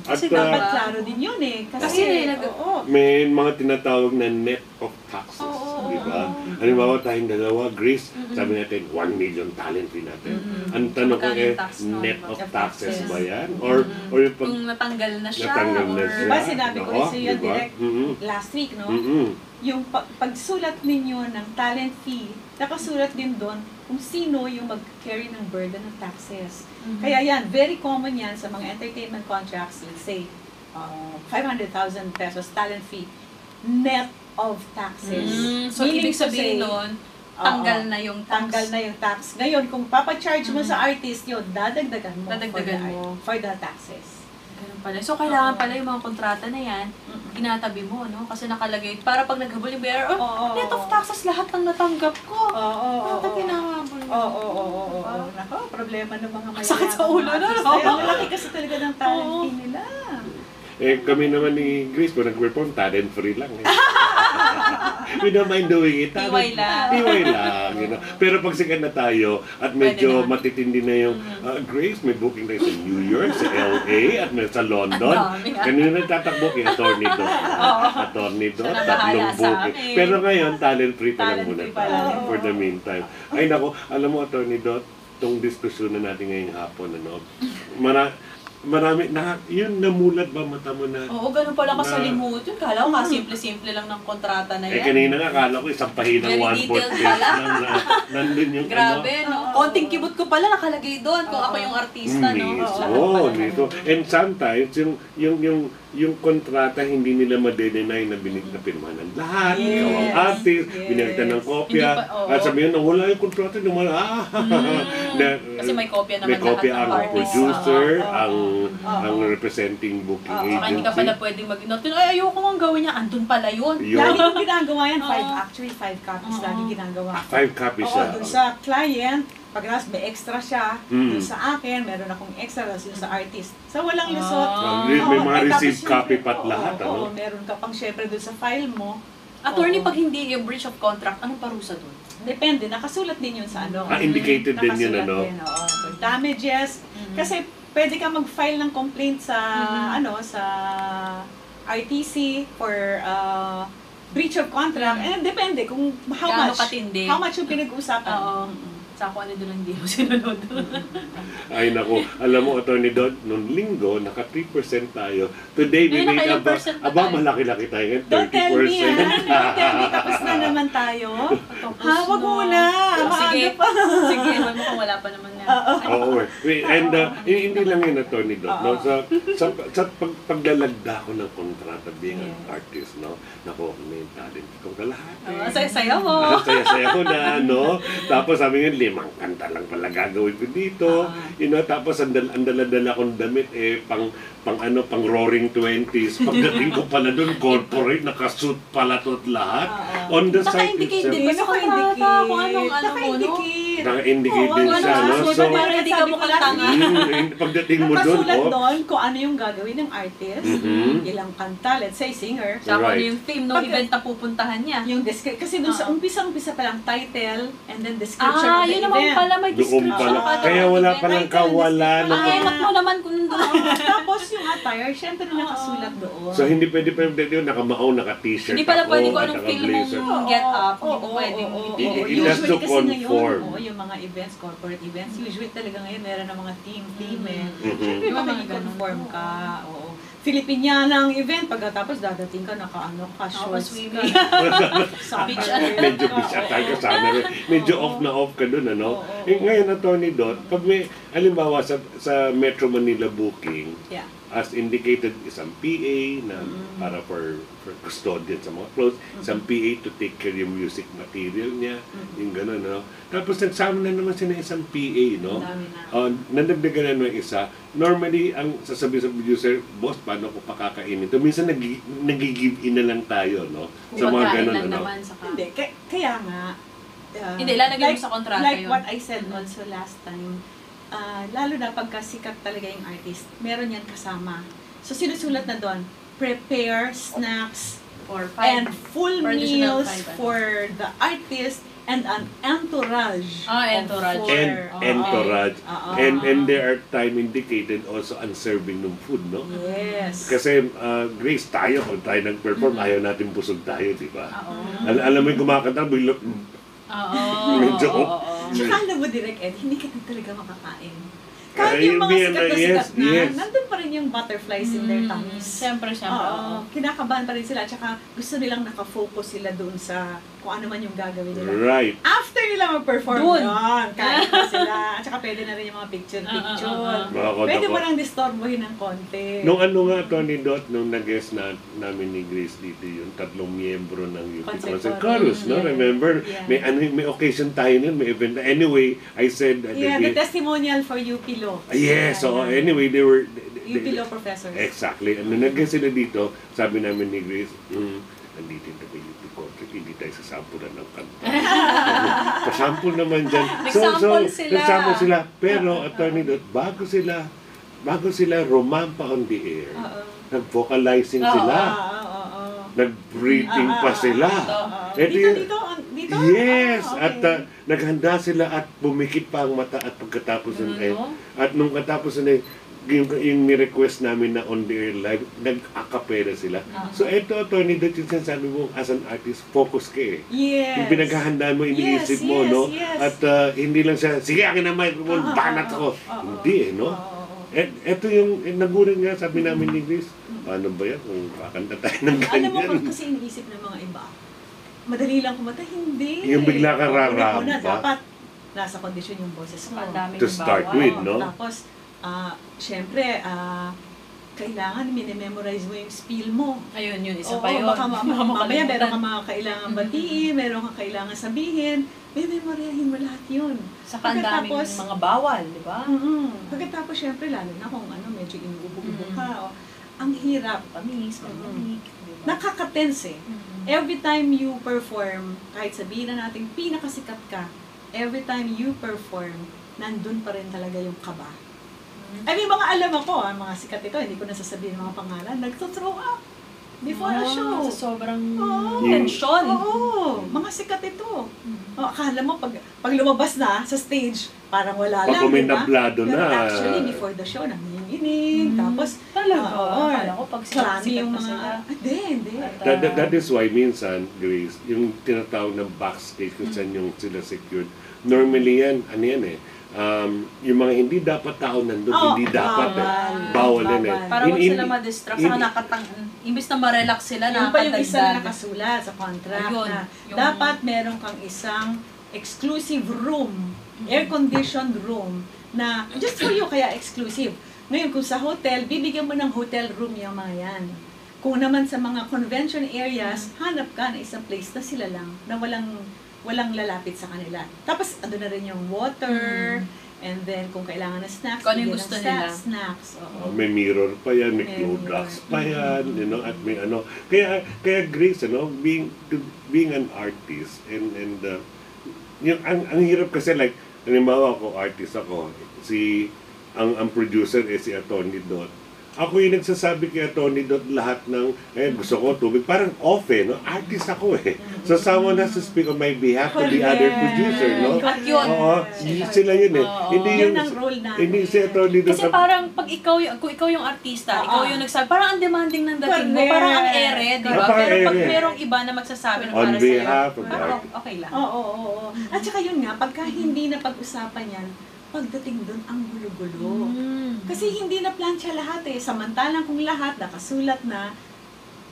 Kasi At, dapat klaro din yun eh. Kasi may mga tinatawag na net of taxes, di ba? Halimbawa tayong dalawa, Grace, sabi natin 1 million talent fee natin. Ang tanong ko Magkano yung eh, tax nun? net of taxes Taxes. ba yan? Or yung pag kung natanggal na siya, natanggal na or... siya? Diba sinabi ko rin sa iyo Diba? direct last week, no? Yung pagsulat ninyo ng talent fee, nakasulat din doon kung sino yung mag-carry ng burden ng taxes. Kaya yan, very common yan sa mga entertainment contracts, let's say, 500,000 pesos talent fee, net of taxes. So, ibig sabihin nun, tanggal na yung tax. Tanggal na yung tax. Ngayon, kung papacharge mo sa artist yun, dadagdagan mo, for the taxes. Ganun pala. So, kailangan pala yung mga kontrata na yan, tinatabi mo, no? Kasi nakalagay, para pag naghabol yung BIR, net of taxes, lahat ang natanggap ko. Bakit pinahabol mo? Nako, problema ng mga mayayaman. Sakit sa ulo, no? Malaki kasi talaga ng talent fee nila. Kami naman ni Grace, kung nag-perform, talent free lang. We don't mind doing it. Tiway lang. Tiway lang. You know? Pero pag sikat na tayo, at medyo matitindi na yung, Grace, may booking tayo sa New York, sa LA, at may sa London. Kanina nagtatakbo kay Attorney Dot. Attorney Dot, tatlong booking. Pero ngayon, talent free pa lang muna tayo for the meantime. Ay nako, alam mo, Attorney Dot, itong diskusyon na natin ngayong hapon, marami, yun namulat ba mata mo na? Oo, ganun pala kasalimuot yun. Kala ko simple-simple lang ng kontrata na yan. Kanina nga, kala ko isang pahinang Very 1/4 detailed page pala. lang na nandun yung Grabe, no? Konting kibot ko pala nakalagay doon kung ako yung artista, no? Dito. And sometimes, yung kontrata, hindi nila madenenay na pinirmahan ng lahat. Ikaw ang artist, binigyan ng kopya. At sabihin, wala yung kontrata, kasi may kopya naman may kopya lahat ng ang artist. producer, ang representing booking agency. Hindi ka pala pwedeng mag-note. Ay, ayoko nga gawin niya. Andun pala yun. Lagi kong ginagawa yan. Actually, 5 copies lagi ginagawa. 5 copies siya. Dun sa client, pagkatapos may extra siya, dun sa akin, meron akong extra, tapos yun sa artist. Sa walang lusot. May mga received copy pat lahat. Oo, meron ka pang syempre dun sa file mo. Attorney, pag hindi yung breach of contract, anong parusa doon? Depende, nakasulat din yun sa ano. Indicated din yun, ano? For damages. Kasi pwede ka mag-file ng complaint sa sa RTC for breach of contract. And depende kung how much yung pinag-uusapan. Sa ako ano doon hindi mo sinunod. Ay naku, alam mo, Attorney Dot, nung linggo, naka 3% tayo. Today, we made malaki-laki tayo ngayon, 30%. Don't tell me, tapos na naman tayo. Wag muna. Sige, ewan mo kung wala pa naman yan. Oo. And hindi lang yun, Attorney Dot. No? Sa paglalagda ko ng kontrata being an artist, no? Naku, may talent ko kalahati. Saya-saya mo. Saya-saya ko na, no? Tapos sabi nga, 5 kanta lang pala gagawin ko dito. Tapos ang dala-dala kong damit, pang roaring 20s. Pagdating ko pala doon, corporate, nakasuit pala to lahat. On the site Naka-indicate din ba itself. sa kontrata kung anong mo, no? Naka-indicate din siya, no? So, para hindi ka mukhang tanga. Pagdating mo doon, nakasulat doon kung ano yung gagawin ng artist, ilang kanta, let's say singer. Sa ano yung theme ng event na pupuntahan niya. Yung kasi doon sa umpisa pa lang title and then description of the yun naman event. pala, may description pala. Kaya wala palang kawalan. Enak mo naman kung nandun. Tapos yung attire, syempre nakasulat doon. So hindi pwede yun, nakamao, naka-t-shirt Hindi pala ako, pwede kung anong feel naka-blazer. mong get up. Hindi mo pwedeng It has to conform. Yung mga events, corporate events, usually talaga ngayon meron ng mga theme eh. Mhm. Siyempre, Yung mga conform ka. Oo. Filipinianang event, pagkatapos dadating ka, shorts swimming. Beach Medyo beach attire ka sana rin. Medyo off na off ka dun, ano? Ngayon, Attorney Dot, pag may, halimbawa sa Metro Manila booking, Yeah. as indicated, isang PA na para for custodian sa mga clothes, isang PA to take care yung music material niya, yung gano'n, no? Tapos nagsama na naman siya ng isang PA, no? Nadagdagan na ng isa. Normally, ang sasabi sa producer, boss, paano ko pakakainin ito? Minsan nag-give in na lang tayo, no? Sa mga gano'n, ano? Hindi, kaya nga, Hindi, lalagyan mo sa kontrata like yun. what I said also last time, lalo na pagka sikat talaga yung artist, meron yan kasama. So, sinusulat na doon, prepare snacks Or and full For additional meals 5, for the artist and an entourage. Entourage. Entourage. And there are time indicated also on serving ng food, no? Yes. Kasi, Grace, tayo, pag tayo nag-perform, ayaw natin busog tayo, di ba? Alam mo yung kumakanta, medyo Tsaka alam mo, Direk Ed, hindi ka din talaga makakain. Kahit yung mga sikat na, nandun pa rin yung butterflies in their tummies. Siyempre. Kinakabahan pa rin sila, tsaka gusto nilang nakafocus sila doon sa kung ano man yung gagawin nila. Right. After nila mag-perform Doon. yun, kain na sila. At saka pwede na rin yung mga picture. Pwede mo lang disturbohin ng konti. Nung Tony Dot, nung nag-guest namin ni Grace dito, yung 3 miyembro ng UP Concert Chorus, no? Remember? Yeah. May occasion tayo nun, may event. Anyway, I said... the testimonial for UP Law. Yes, so anyway, they were... UP Law professors. Exactly. Nung nag-guest sila dito, sabi namin ni Grace, nandito na ba UP Concert, hindi tayo sasampulan ng kanta. Pasample naman dyan. Nagsample sila. Pero, Attorney Dot, bago sila rumampa on the air, nag-vocalizing sila. Nag-breathing pa sila. Dito? Yes! At naghanda sila at bumikit pa ang mata at pagkatapos at nung katapos na yung ni-request namin na on the air live, nag-acapella sila. So ito, Tony, Dot, yung sinasabi mo, as an artist, focus ka eh. Yes. Yung pinaghahandaan mo, iniisip mo, no? At hindi lang siya, sige, akin na microphone, banat ako. Hindi eh, no? Ito yung, nagulat nga, sabi namin ni Grace, paano ba yan kung kakanta tayo ng ganyan? Alam mo, kasi iniisip ng mga iba, madali lang kumanta, hindi. Yung bigla ka raramba. Dapat nasa kondisyon yung boses mo. To start with, no? Tapos, syempre, kailangan minimemorize mo yung spiel mo. Ayun, yun. Isa pa yun. Baka mamaya meron ka mga kailangan batiin, meron ka kailangan sabihin, memoryahin mo lahat yun. Saka ang daming mga bawal, di ba? Pagkatapos, syempre, lalo na kung medyo inuubo-ubo ka, ang hirap. Pamis. Nakaka-tense eh. Every time you perform, kahit sabihin na natin pinakasikat ka, every time you perform, nandun pa rin talaga yung kaba. I mean, mga alam ako, mga sikat ito, hindi ko nasasabihin mga pangalan, nagto-throw up before a show. Sa sobrang tension. Mga sikat ito. Akala mo, pag lumabas na sa stage, parang wala lang, pag kuminablado na. Pero actually, before the show, nanginginig. Tapos, akala ko pag klami yung pa mga... sila. Hindi. That is why minsan, Grace, yung tinatawag ng backstage kung saan yung sila secured, normally yan, ano yan eh, yung mga hindi dapat tao nandun, hindi dapat bawal yan eh. Para huwag sila ma-distract, saka imbis na ma-relax sila, yung pa yung isa na nakasulat sa contract na dapat meron kang isang exclusive room, air-conditioned room, na just for you, kaya exclusive. Ngayon, kung sa hotel, bibigyan mo ng hotel room yung mga yan. Kung naman sa mga convention areas, hanap ka na isang place na sila lang, na walang lalapit sa kanila. Tapos, ando na rin yung water, and then kung kailangan ng snacks, kung ano yung gusto nila. Snacks. May mirror pa yan, may cloth racks pa yan, at may ano. Kaya Grace, being an artist, and yung, ang hirap kasi, like, halimbawa ako, artist ako, ang producer si Attorney Dot. Ako yung nagsasabi kay Tony Dot lahat ng, gusto ko tubig. Parang off no? Artist ako eh. So someone has to speak on my behalf to the other producer, no? At yun. Sila yun eh. Hindi yun ang role natin. Hindi si Tony Dot. Kasi parang pag kung ikaw yung artista, ikaw yung nagsabi, parang ang demanding ng dating mo. Parang ang ere, di ba? Pero pag merong iba na magsasabi na para sa'yo, on behalf of the okay lang. Oo. At saka yun nga, pagka hindi na pag-usapan yan, pagdating doon, ang gulo-gulo. Kasi hindi na plancha lahat eh. Samantalang kung lahat nakasulat na,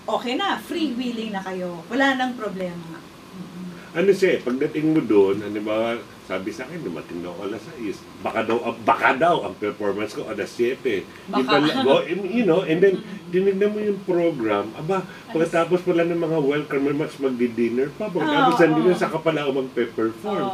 okay na, freewheeling na kayo. Wala nang problema. Ano siya, pagdating mo doon, ano ba, sabi sa akin, dumating daw ako alas 6. Baka daw ang performance ko alas 7. You know, and then, dinignan mo yung program, pagkatapos pala ng mga welcome remarks, magdi-dinner pa, pagkatapos ng dinner, saka pala ako magpe-perform.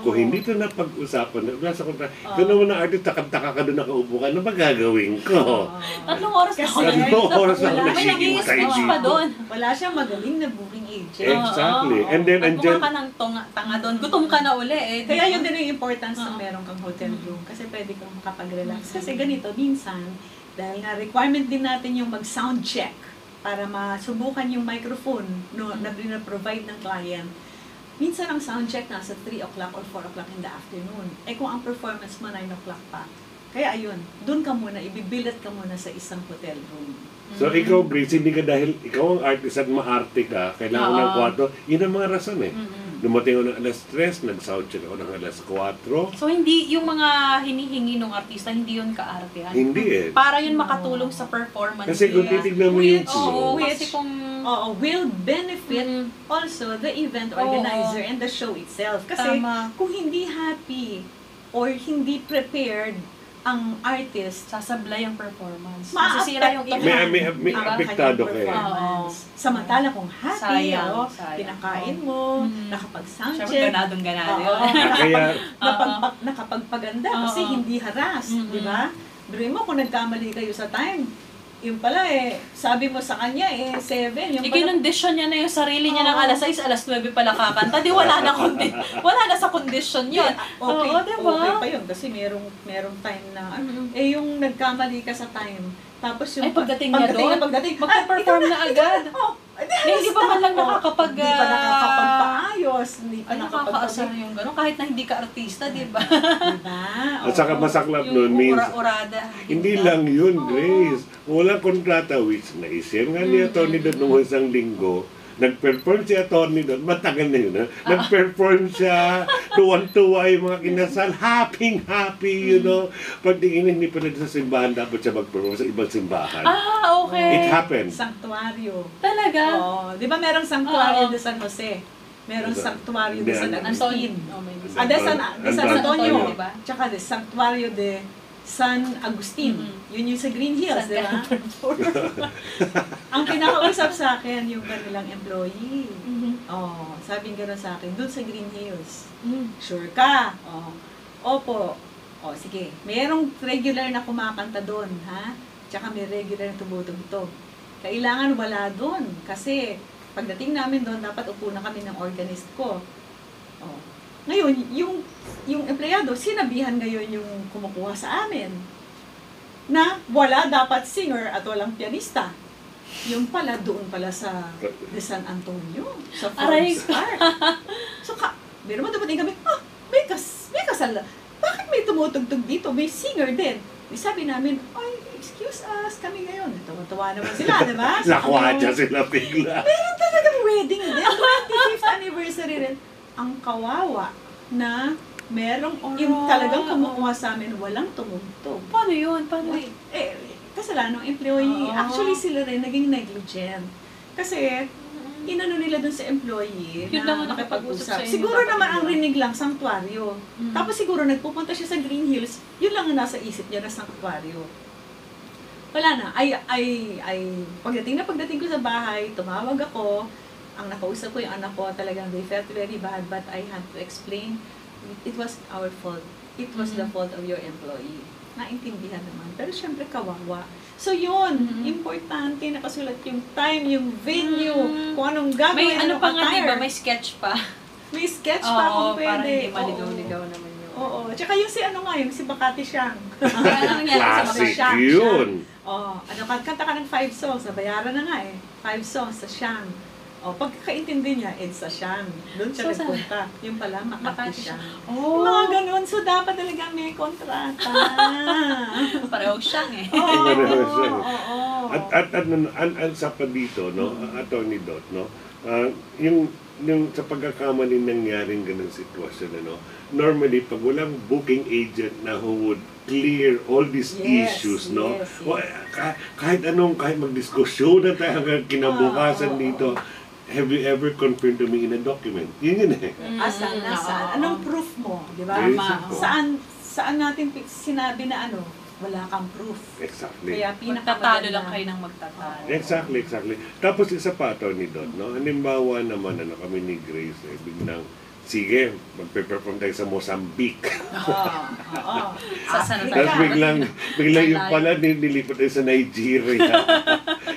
Kung hindi ito napag-usapan, nasa kontra, ito naman ang artist, takanta ka doon, nakaupo ka, ano ba gagawin ko? 3 oras na ako. 3 oras na ako May naghihintay nag-i-speech dito. pa doon. Wala siyang magaling na booking agent. Exactly. And then, At mukha ka ng tanga doon. Gutom ka na uli eh. Kaya yun din yung importance na meron kang hotel room. Kasi pwede kang makapag-relax. Kasi ganito, minsan, dahil nga requirement din natin yung mag-sound check para masubukan yung microphone na provide ng client. Minsan ang sound check nasa 3 o'clock or 4 o'clock in the afternoon. Eh kung ang performance mo 9 o'clock pa. Kaya ayun, doon ka muna, ibibilat ka muna sa isang hotel room. So ikaw, Grace, hindi ka dahil ikaw ang artist at maarte ka, kailangan ng kwarto, yun ang mga rason eh. Dumating ako ng alas 3, nag-sound check ako ng alas 4. So hindi, yung mga hinihingi ng artista, hindi yun kaarte. Hindi eh. Para yun makatulong sa performance. Kasi kung titignan mo yung Oo, Which- kasi kung... will benefit also the event organizer and the show itself. Kasi Tama. kung hindi happy or hindi prepared ang artist, sasablay ang performance. Ma-affect Masisira yung yun. May ang apektado kanyang ka eh. performance. Samantala kung happy, Sayang, sayang. pinakain mo, nakapag-sound Siyempre, check, ganadong-ganado Oo. yun. Kaya, nakapagpaganda kasi Oo. hindi harass, di ba? Biruin mo kung nagkamali kayo sa time, yung pala sabi mo sa kanya 7, yung pala, Ikinondisyon niya na yung sarili niya ng alas 6, alas 9 pala kakanta. Di wala na sa condition yun. okay, Oo, diba? okay pa yun kasi merong time na, yung nagkamali ka sa time, tapos yung Ay, pagdating niya doon, pagdating, magpe-perform na agad. Hindi pa man lang nakakapag... Hindi pa nakakapagpaayos, hindi pa Ay, nakakaasar yung gano'n. Kahit na hindi ka artista, di ba? Diba? at saka masaklap nun, Yung means, ura-urada. hindi lang yun, Grace. Walang kontrata, which na-share nga ni Atty. Dot nung isang linggo, nag-perform si Atty. Dot, matagal na yun, ha? Nag-perform siya, tuwan-tuwa yung mga kinasal, happy, you know. Pagtingin, hindi pa rin sa simbahan, dapat siya mag-perform sa ibang simbahan. Okay. It happened. Sanctuario. Talaga? Oo. Di ba merong sanctuario Oo. de San Jose? Merong Ano? sanctuario Hindi, de San ano? Agustin. Oh, may gusto. De San Antonio. Di ba? Tsaka de Sanctuario de San Agustin. Yun yung sa Green Hills, di ba? Ang pinakausap sa akin, yung kanilang employee. Oh, sabi gano'n sa akin, dun sa Green Hills. Sure ka? Oh. Opo. Oh, sige. Merong regular na kumakanta doon, ha? Tsaka may regular na tumutugtog. Kailangan wala doon. Kasi, pagdating namin doon, dapat upo na kami ng organist ko. Oh. Ngayon, yung empleyado, sinabihan ngayon yung kumukuha sa amin na wala dapat singer at walang pianista. Yung pala, doon pala sa de San Antonio, sa Aray Forbes Park. So, meron mo dumating kami, may kasal. Bakit may tumutugtog dito? May singer din. Sabi namin, ay, excuse us, kami ngayon. Tawa-tawa naman sila, di ba? Nakwadya sila bigla. Meron talagang wedding din. 25th anniversary rin. Ang kawawa na merong yung talagang kumukuha sa amin, walang tumugtog. Paano yun? Paano yun? Kasalanan ng employee. Oo. Actually, sila rin naging negligent. Kasi, inano nila dun sa employee Yun lang na ang nakapag-usap makipag-usap. sa inyo, Siguro dapat naman ang yun. rinig lang, sanctuaryo. Tapos siguro nagpupunta siya sa Green Hills, yun lang ang nasa isip niya na sanctuaryo. Wala na. Pagdating ko sa bahay, tumawag ako, ang nakausap ko yung anak ko, talagang they felt very bad, but I had to explain, it was our fault. It was the fault of your employee. Naintindihan naman. Pero syempre kawawa. So yun, importante nakasulat yung time, yung venue, kung anong May gagawin, ano anong pa nga, di attire. ba? May sketch pa. May sketch pa kung pwede. Parang hindi Oo. maligaw-ligaw naman yun. Oo. Tsaka yung si Bakati Siang. Ano nangyari sa Classic mga yun. Kanta ka ng 5 songs, nabayaran na nga 5 songs sa Siang. Pagkakaintindi niya, sa Siang. Doon siya So, nagpunta. Yung pala, Makati Makati Siang. Oh, Mga ganun. So, dapat talaga may kontrata. pareho siyang eh. Oo. At sa pa dito, no, Atty. Dot, no, yung yung sa pagkakamali nangyaring ganung sitwasyon, normally, pag walang booking agent na who would clear all these issues, kahit magdiskusyon na tayo hanggang kinabukasan dito, have you ever confirmed to me in a document? Yun eh. Asan? Anong proof mo? Di ba? Saan natin sinabi na wala kang proof. Exactly. Kaya magtatalo lang kayo ng magtatalo. Exactly. Tapos isa pa ito ni Don, halimbawa naman, kami ni Grace, biglang, sige, magpe-perform tayo sa Mozambique. Sa Tapos biglang yung pala nilipat tayo sa Nigeria.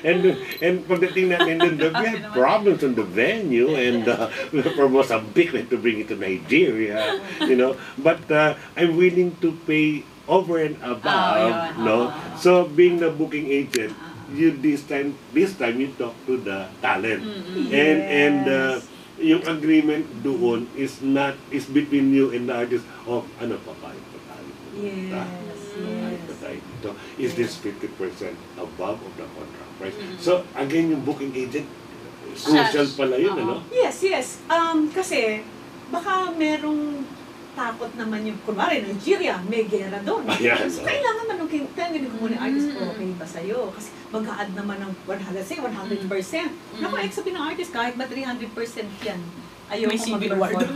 and pagdating natin doon, we have problems on the venue, and for Mozambique, we have to bring it to Nigeria, But I'm willing to pay over and above, So being the booking agent, you this time you talk to the talent, and yung agreement doon is between you and the artist of papayag pa tayo. Dito. Is this 50% above of the contract price? So again, yung booking agent, crucial pala yun, Yes. Kasi baka merong takot naman yung, kunwari, Nigeria, may gera doon. So, kailangan manungkin ko muna yung artist ko, okay ba sa'yo? Kasi mag-a-add naman ng 100%. Naku, sabi ng artist, kahit ba 300% yan, ayaw ko mag-perform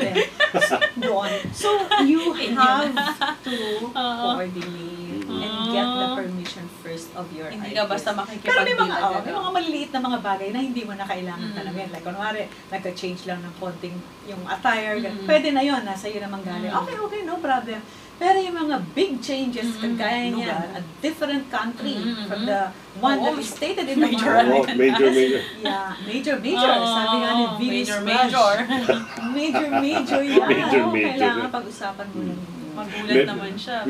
doon. So, you have to coordinate and get the permission first of your artist. Hindi ka basta Pero may makikipag-deal. mga maliliit na mga bagay na hindi mo na kailangan talaga. Like, kunwari, nagka-change lang ng konting yung attire. Pwede na yun, nasa iyo naman galing. Okay, no problem. Pero yung mga big changes, kagaya niyan, a different country from the one that is stated in the Major. Yeah, major. Sabi nga ni Venus Major. Major yan. Major. Kailangan pag-usapan mo lang. Magulat naman siya.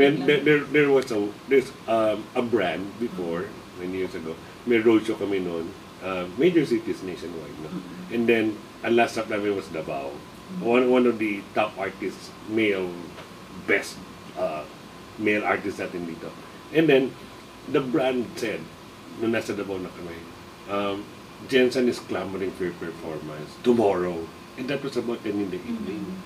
There was a brand before, many years ago, may roadshow kami noon, major cities nationwide, and then ang last stop namin was Davao. One of the top artists, best male artist natin dito. And then the brand said, nung nasa Davao na kami, Jensen is clamoring for your performance tomorrow, and that was about 10 in the evening,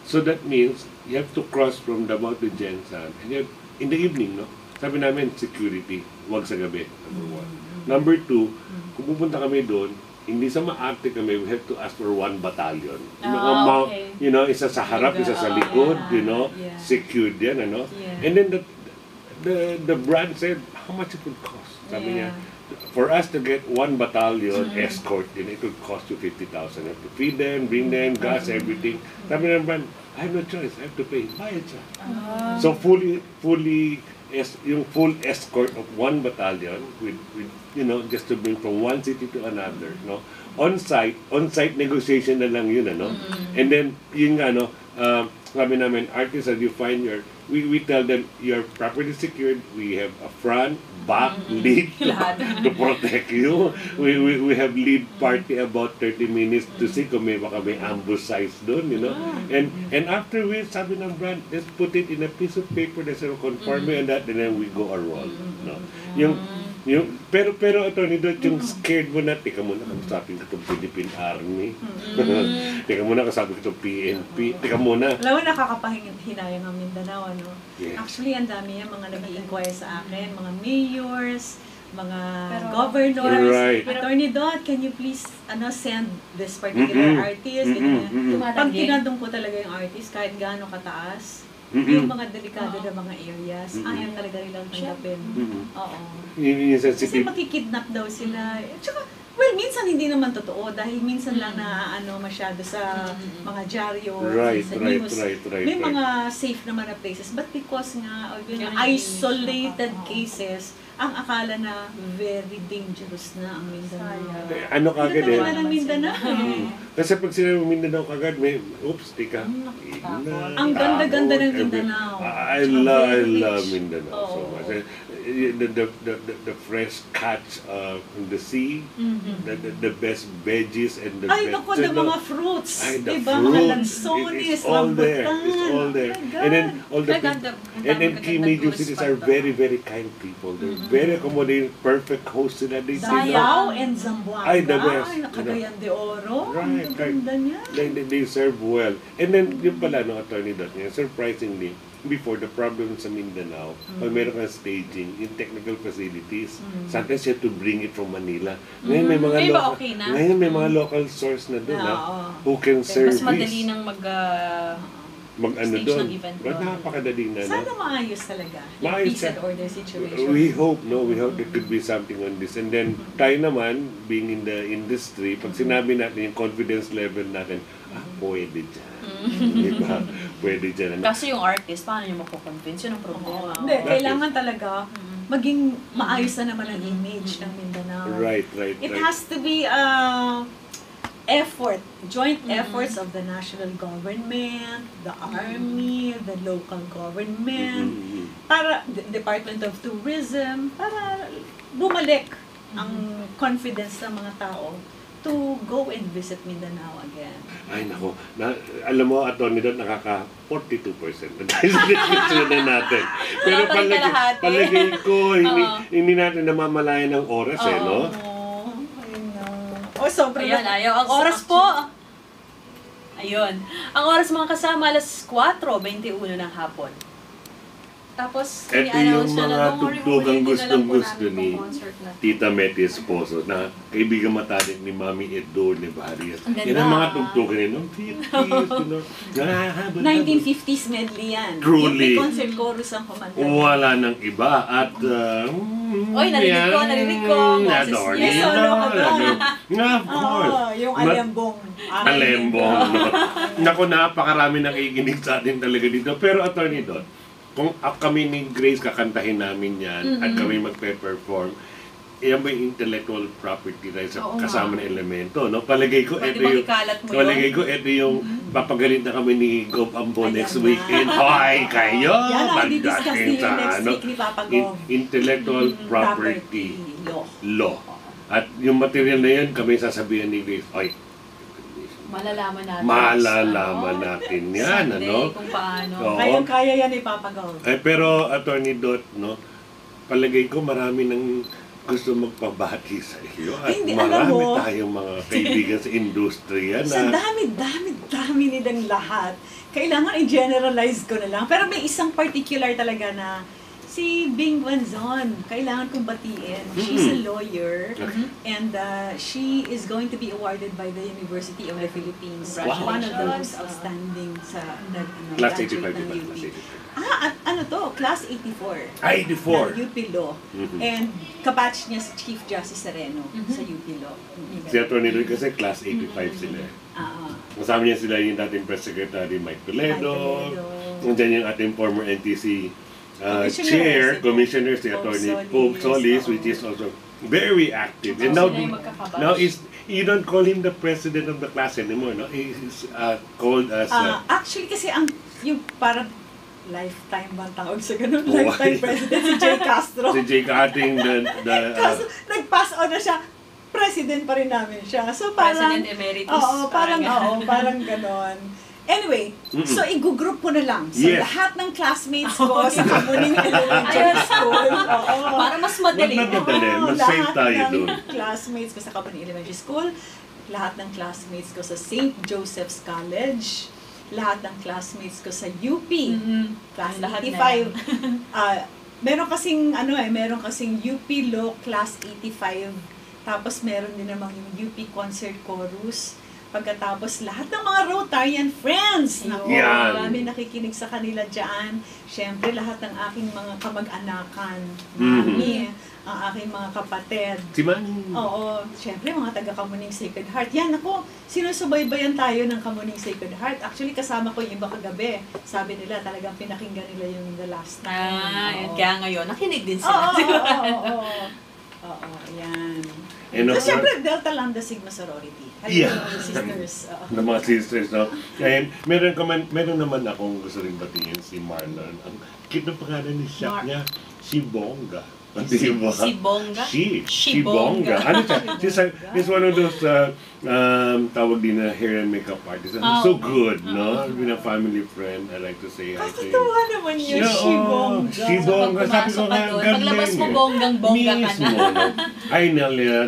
So that means you have to cross from Davao to Jensen, and in the evening, sabi namin, security, wag sa gabi, number 1. Number 2, kung pupunta kami doon, hindi sa maarte kami, we have to ask for 1 battalion. Isa sa harap, isa sa likod, secured yan, And then the brand said, how much it would cost? Sabi niya, for us to get 1 battalion escort, it would cost you 50,000. You have to feed them, bring them, gas, everything. Sabi ng brand, I have no choice, I have to pay. Bayad siya. So yung full escort of 1 battalion with just to bring from one city to another, on-site negotiation na lang yun, And then yun nga, sabi namin, artists, as you find we tell them you're properly secured, we have a front, back, lead to protect you. We have lead party about 30 minutes to see kung may ambush size doon, And after sabi ng brand, let's put it in a piece of paper that's conform and that, and then we go a roll. Pero ito yung scared mo na, teka muna, kausapin ko itong Philippine Army. Teka muna, kausapin ko itong PNP. Teka muna. Alam mo, nakakapahinayang ang Mindanao, Yes. Actually, ang dami yan, mga nag-i-inquire sa akin, mga mayors, mga governors. Right. Attorney Dot, can you please send this particular artist? Pag tinandong ko talaga yung artist, kahit gaano kataas, yung mga delikado na mga areas, ayaw talaga nilang tanggapin. Oo. Kasi makikidnap daw sila. Tsaka, well, minsan hindi naman totoo dahil minsan lang na masyado sa mga dyaryo, sa news. May mga safe naman na places. But because nga of isolated cases, ang akala na very dangerous na ang Mindanao. Ano kagad eh? Ano ng Mindanao? Kasi pag sinabi Mindanao kagad, tika. Ang ganda-ganda ng Mindanao. I love Mindanao so much. the fresh catch in the sea, the best veggies and the Ay, naku, the mga fruits. Ay, the diba? Mga fruits. lansones, It's all there. It's all there. Oh my God. And then all the Maganda. and then Maganda key major tourist cities spot are ba? very, very kind people. They're very accommodating, perfect hosts sila. They Davao and Zamboanga. Ay, the best. Ay, Cagayan de Oro. Right, Ang ganda niya. They serve well. And then, yung pala, no, Attorney Dot, surprisingly, before the problem sa Mindanao, pag meron kang staging, yung technical facilities, sometimes you have to bring it from Manila. Ngayon may mga Ngayon ba local, okay na? ngayon may mga local source na doon, Oo. who can service. Mas madali nang mag-ano stage doon. ng event But doon. napakadali na, no? Sana maayos talaga. Yung Maayos peace and ka. order situation. We hope, no? We hope there could be something on this. And then, tayo naman, being in the industry, pag sinabi natin yung confidence level natin, pwede dyan. Diba? Pwede dyan. Kasi yung artist, paano nyo makukonvince? Yun ang problema. Hindi, That kailangan talaga maging maayos na naman ang image ng Mindanao. Right. It has to be effort, joint efforts of the national government, the army, the local government, para the Department of Tourism, para bumalik ang confidence ng mga tao to go and visit Mindanao again. Ay, nako. Alam mo, Atty. Dot, nakaka 42% na tayo sa description na natin. Pero Wala pa rin kalahati. palagay ko, hindi natin namamalayan ng oras, no? Ayun na. Oh, sobrang. Ayan, ayaw. Ang oras po. Ayun. Ang oras mga kasama, alas 4:21 ng hapon. Tapos, Ito yung i-announce na mga don't worry, tugtugang ulitin na lang po gustong-gusto namin ni pang concert na. Tita Meti Esposo na kaibigan matalik ni Mami Edo ni Varias. Ang ganda. Yan ang mga tugtugan nila. 50s, 1950s medley yan. Truly. Yung concert chorus ang kumanta. Wala nang iba. At, Oy, narinig ko. Boses Adorni. niya. Solo ka ba? Of course. Yung alembong. Alembong. No? Naku, napakarami nakikinig sa atin talaga dito. Pero Attorney Dot, kung kami ni Grace kakantahin namin yan at kami magpe-perform, yan ba yung intellectual property rights sa kasama ng elemento, no? Palagay ko, Pwede ito yung, makikalat mo palagay yun. ko, ito yung papagalit na kami ni Gov Ambo Ayan next na. weekend. Hoy, kayo! Yan ang Magdating i-discuss nila next week ni Papa Gov. Intellectual property law. At yung material na yan, kami sasabihan ni Grace, oy, Malalaman natin. malalaman natin yan, Sunday, ano? kung paano. Oo. Kayang-kaya yan ni Papa Gov. Pero Attorney Dot, no, palagay ko marami nang gusto magpabati sa iyo at Hindi, alam marami mo, tayong mga kaibigan sa industriya Sa na dami nilang lahat. Kailangan i-generalize ko na lang. Pero may isang particular talaga na si Bing Wanzon, kailangan kong batiin. She's a lawyer and she is going to be awarded by the University of the Philippines. Wow. One of the most outstanding sa Class graduate 85, ng diba? UP. Class 85. At ano to? Class 84. 84. Ng UP Law. And kabatch niya si Chief Justice Sereno sa UP Law. Si Attorney Dot kasi class 85 sila. Kasama niya sila yung dating Press Secretary Mike Toledo. Nandiyan yung ating former NTC chair, commissioner si Attorney Pope Solis, which is also very active. And now, you don't call him the president of the class anymore, no? He's called as... actually, kasi yung parang lifetime bang tawag sa ganun? Lifetime president si Jay Castro. si Jay ating Kaso, nag-pass on na siya. President pa rin namin siya. So, parang... President Emeritus. Parang ganon. Anyway, so i-group ko na lang. So, lahat ng classmates ko sa Kamuning Elementary School. Para mas madali. Mas safe tayo doon. Lahat ng classmates ko sa Kamuning Elementary School, lahat ng classmates ko sa St. Joseph's College, lahat ng classmates ko sa UP, class Lahat 85. Meron kasing UP Law Class 85. Tapos meron din namang yung UP Concert Chorus. Pagkatapos lahat ng mga Rotarian friends. Naku, marami nakikinig sa kanila dyan. Siyempre, lahat ng aking mga kamag-anakan. Mami, ang aking mga kapatid. Si Manny. Oo. Siyempre, mga taga-Kamuning Sacred Heart. Yan, ako, sinusubaybayan tayo ng Kamuning Sacred Heart. Actually, kasama ko yung iba kagabi. Sabi nila, talagang pinakinggan nila yung The Last Time. Yun. Kaya ngayon, nakinig din sila. Oo, yan. So, siyempre, Delta Lambda Sigma Sorority. Hello, sisters. ng mga sisters, no? And meron naman akong gusto rin batingin si Marlon. Ang cute na pangalan ni Shaq niya, si Bongga. Di ba? Si Bongga? She Bongga. Ano siya? She's one of those tawag din na hair and makeup artists. So good, no? Being a family friend, I like to say hi to you. Kakatawa naman yun, she Bongga. She Bongga. Sabi ko nga, paglabas mo bonggang-bongga ka na. Hi, Nelia,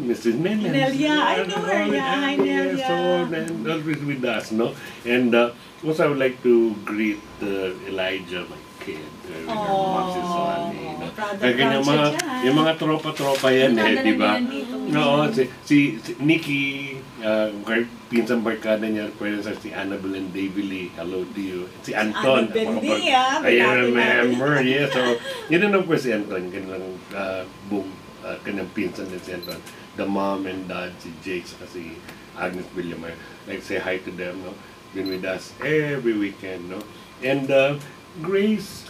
Mrs. Nelia. Nelia, I know her, yeah. Hi, Nelia. So, and always with us, no? And also, I would like to greet Elijah, my kid. Yung mga tropa-tropa yan di ba? Oo, si Nikki, pinsang barkada niya, pwede sa si Annabelle and Davy Lee, hello to you. Si Anton, I remember, yes. So, yun na po si Anton, kanyang pinsan din si Anton. The mom and dad, si Jake, saka si Agnes Villamar. Like, say hi to them, no? Been with us every weekend, no? And Grace,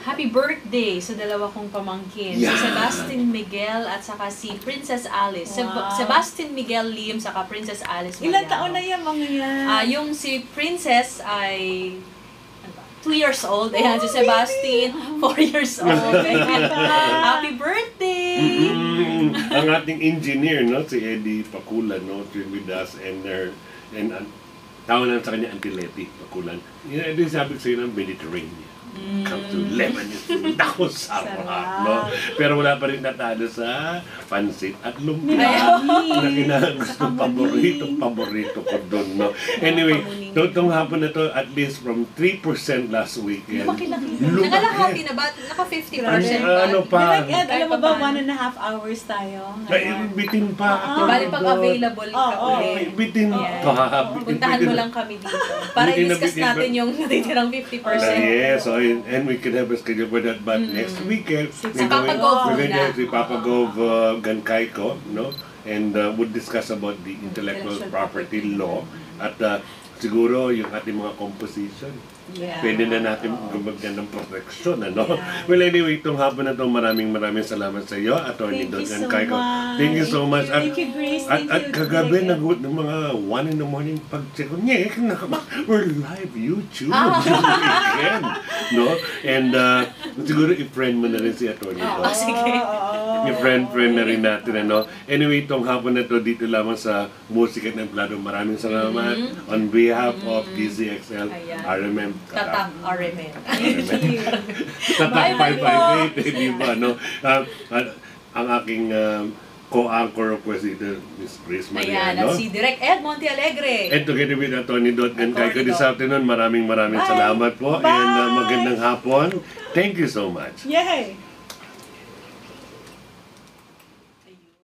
happy birthday sa dalawa kong pamangkin. Yeah. Si Sebastian Miguel at saka si Princess Alice. Wow. Sebastian Miguel Lim saka Princess Alice Ilan Mariano. taon na yan, mga yan? Yung si Princess ay 2 years old. Ayan, si Sebastian, 4 years old. Happy birthday! Ang ating engineer, no, si Eddie Paculan, no, with us, and tawag lang sa kanya, Auntie Letty Paculan. Ito yung sabi ko sa'yo ng Mediterranean. Come to Lebanese food. Ako sarap, no? Pero wala pa rin natalo sa pansit at lumpia. Na kinagusto, paborito ko doon, no? Anyway, itong hapon na to, at least from 3% last weekend. Nakalahati na ba? Naka 50% ba? Ano pa? Direct Ed, alam mo ba, 1.5 hours tayo? Bitin pa. Bali pag available ka ulit. Bitin pa. Puntahan mo lang kami dito. Para i-discuss natin yung natitirang 50%. Yes, so, and we can have a schedule for that, but next weekend, Si Papa Gov muna. si Papa Gov Gancayco, no? And we'll discuss about the intellectual property law at siguro yung ating mga composition. Yeah. Pwede na natin gumagyan ng protection, ano? Yeah. Well, anyway, itong hapon na itong maraming salamat sa iyo, Atty. Don Gancayco. Thank you so much. Thank you, Grace. At kagabi, nagulat ng mga 1 in the morning, pag-check ko, we're live YouTube. Again, no? And siguro i-friend mo na rin si Atty. Don. Sige. I-friend na rin natin, ano? Anyway, itong hapon na to dito lamang sa Musika ng Plado. Maraming salamat on behalf of DZXL, RMM. Tatak RMN. Tatak 558, di ba, no? Ang aking co-anchor of course dito, Miss Grace Mariano. Ayan, si Direct Ed Monte Alegre. And together with Atty. Dot Gancayco this afternoon, maraming salamat po. Bye. And magandang hapon. Thank you so much. Yay!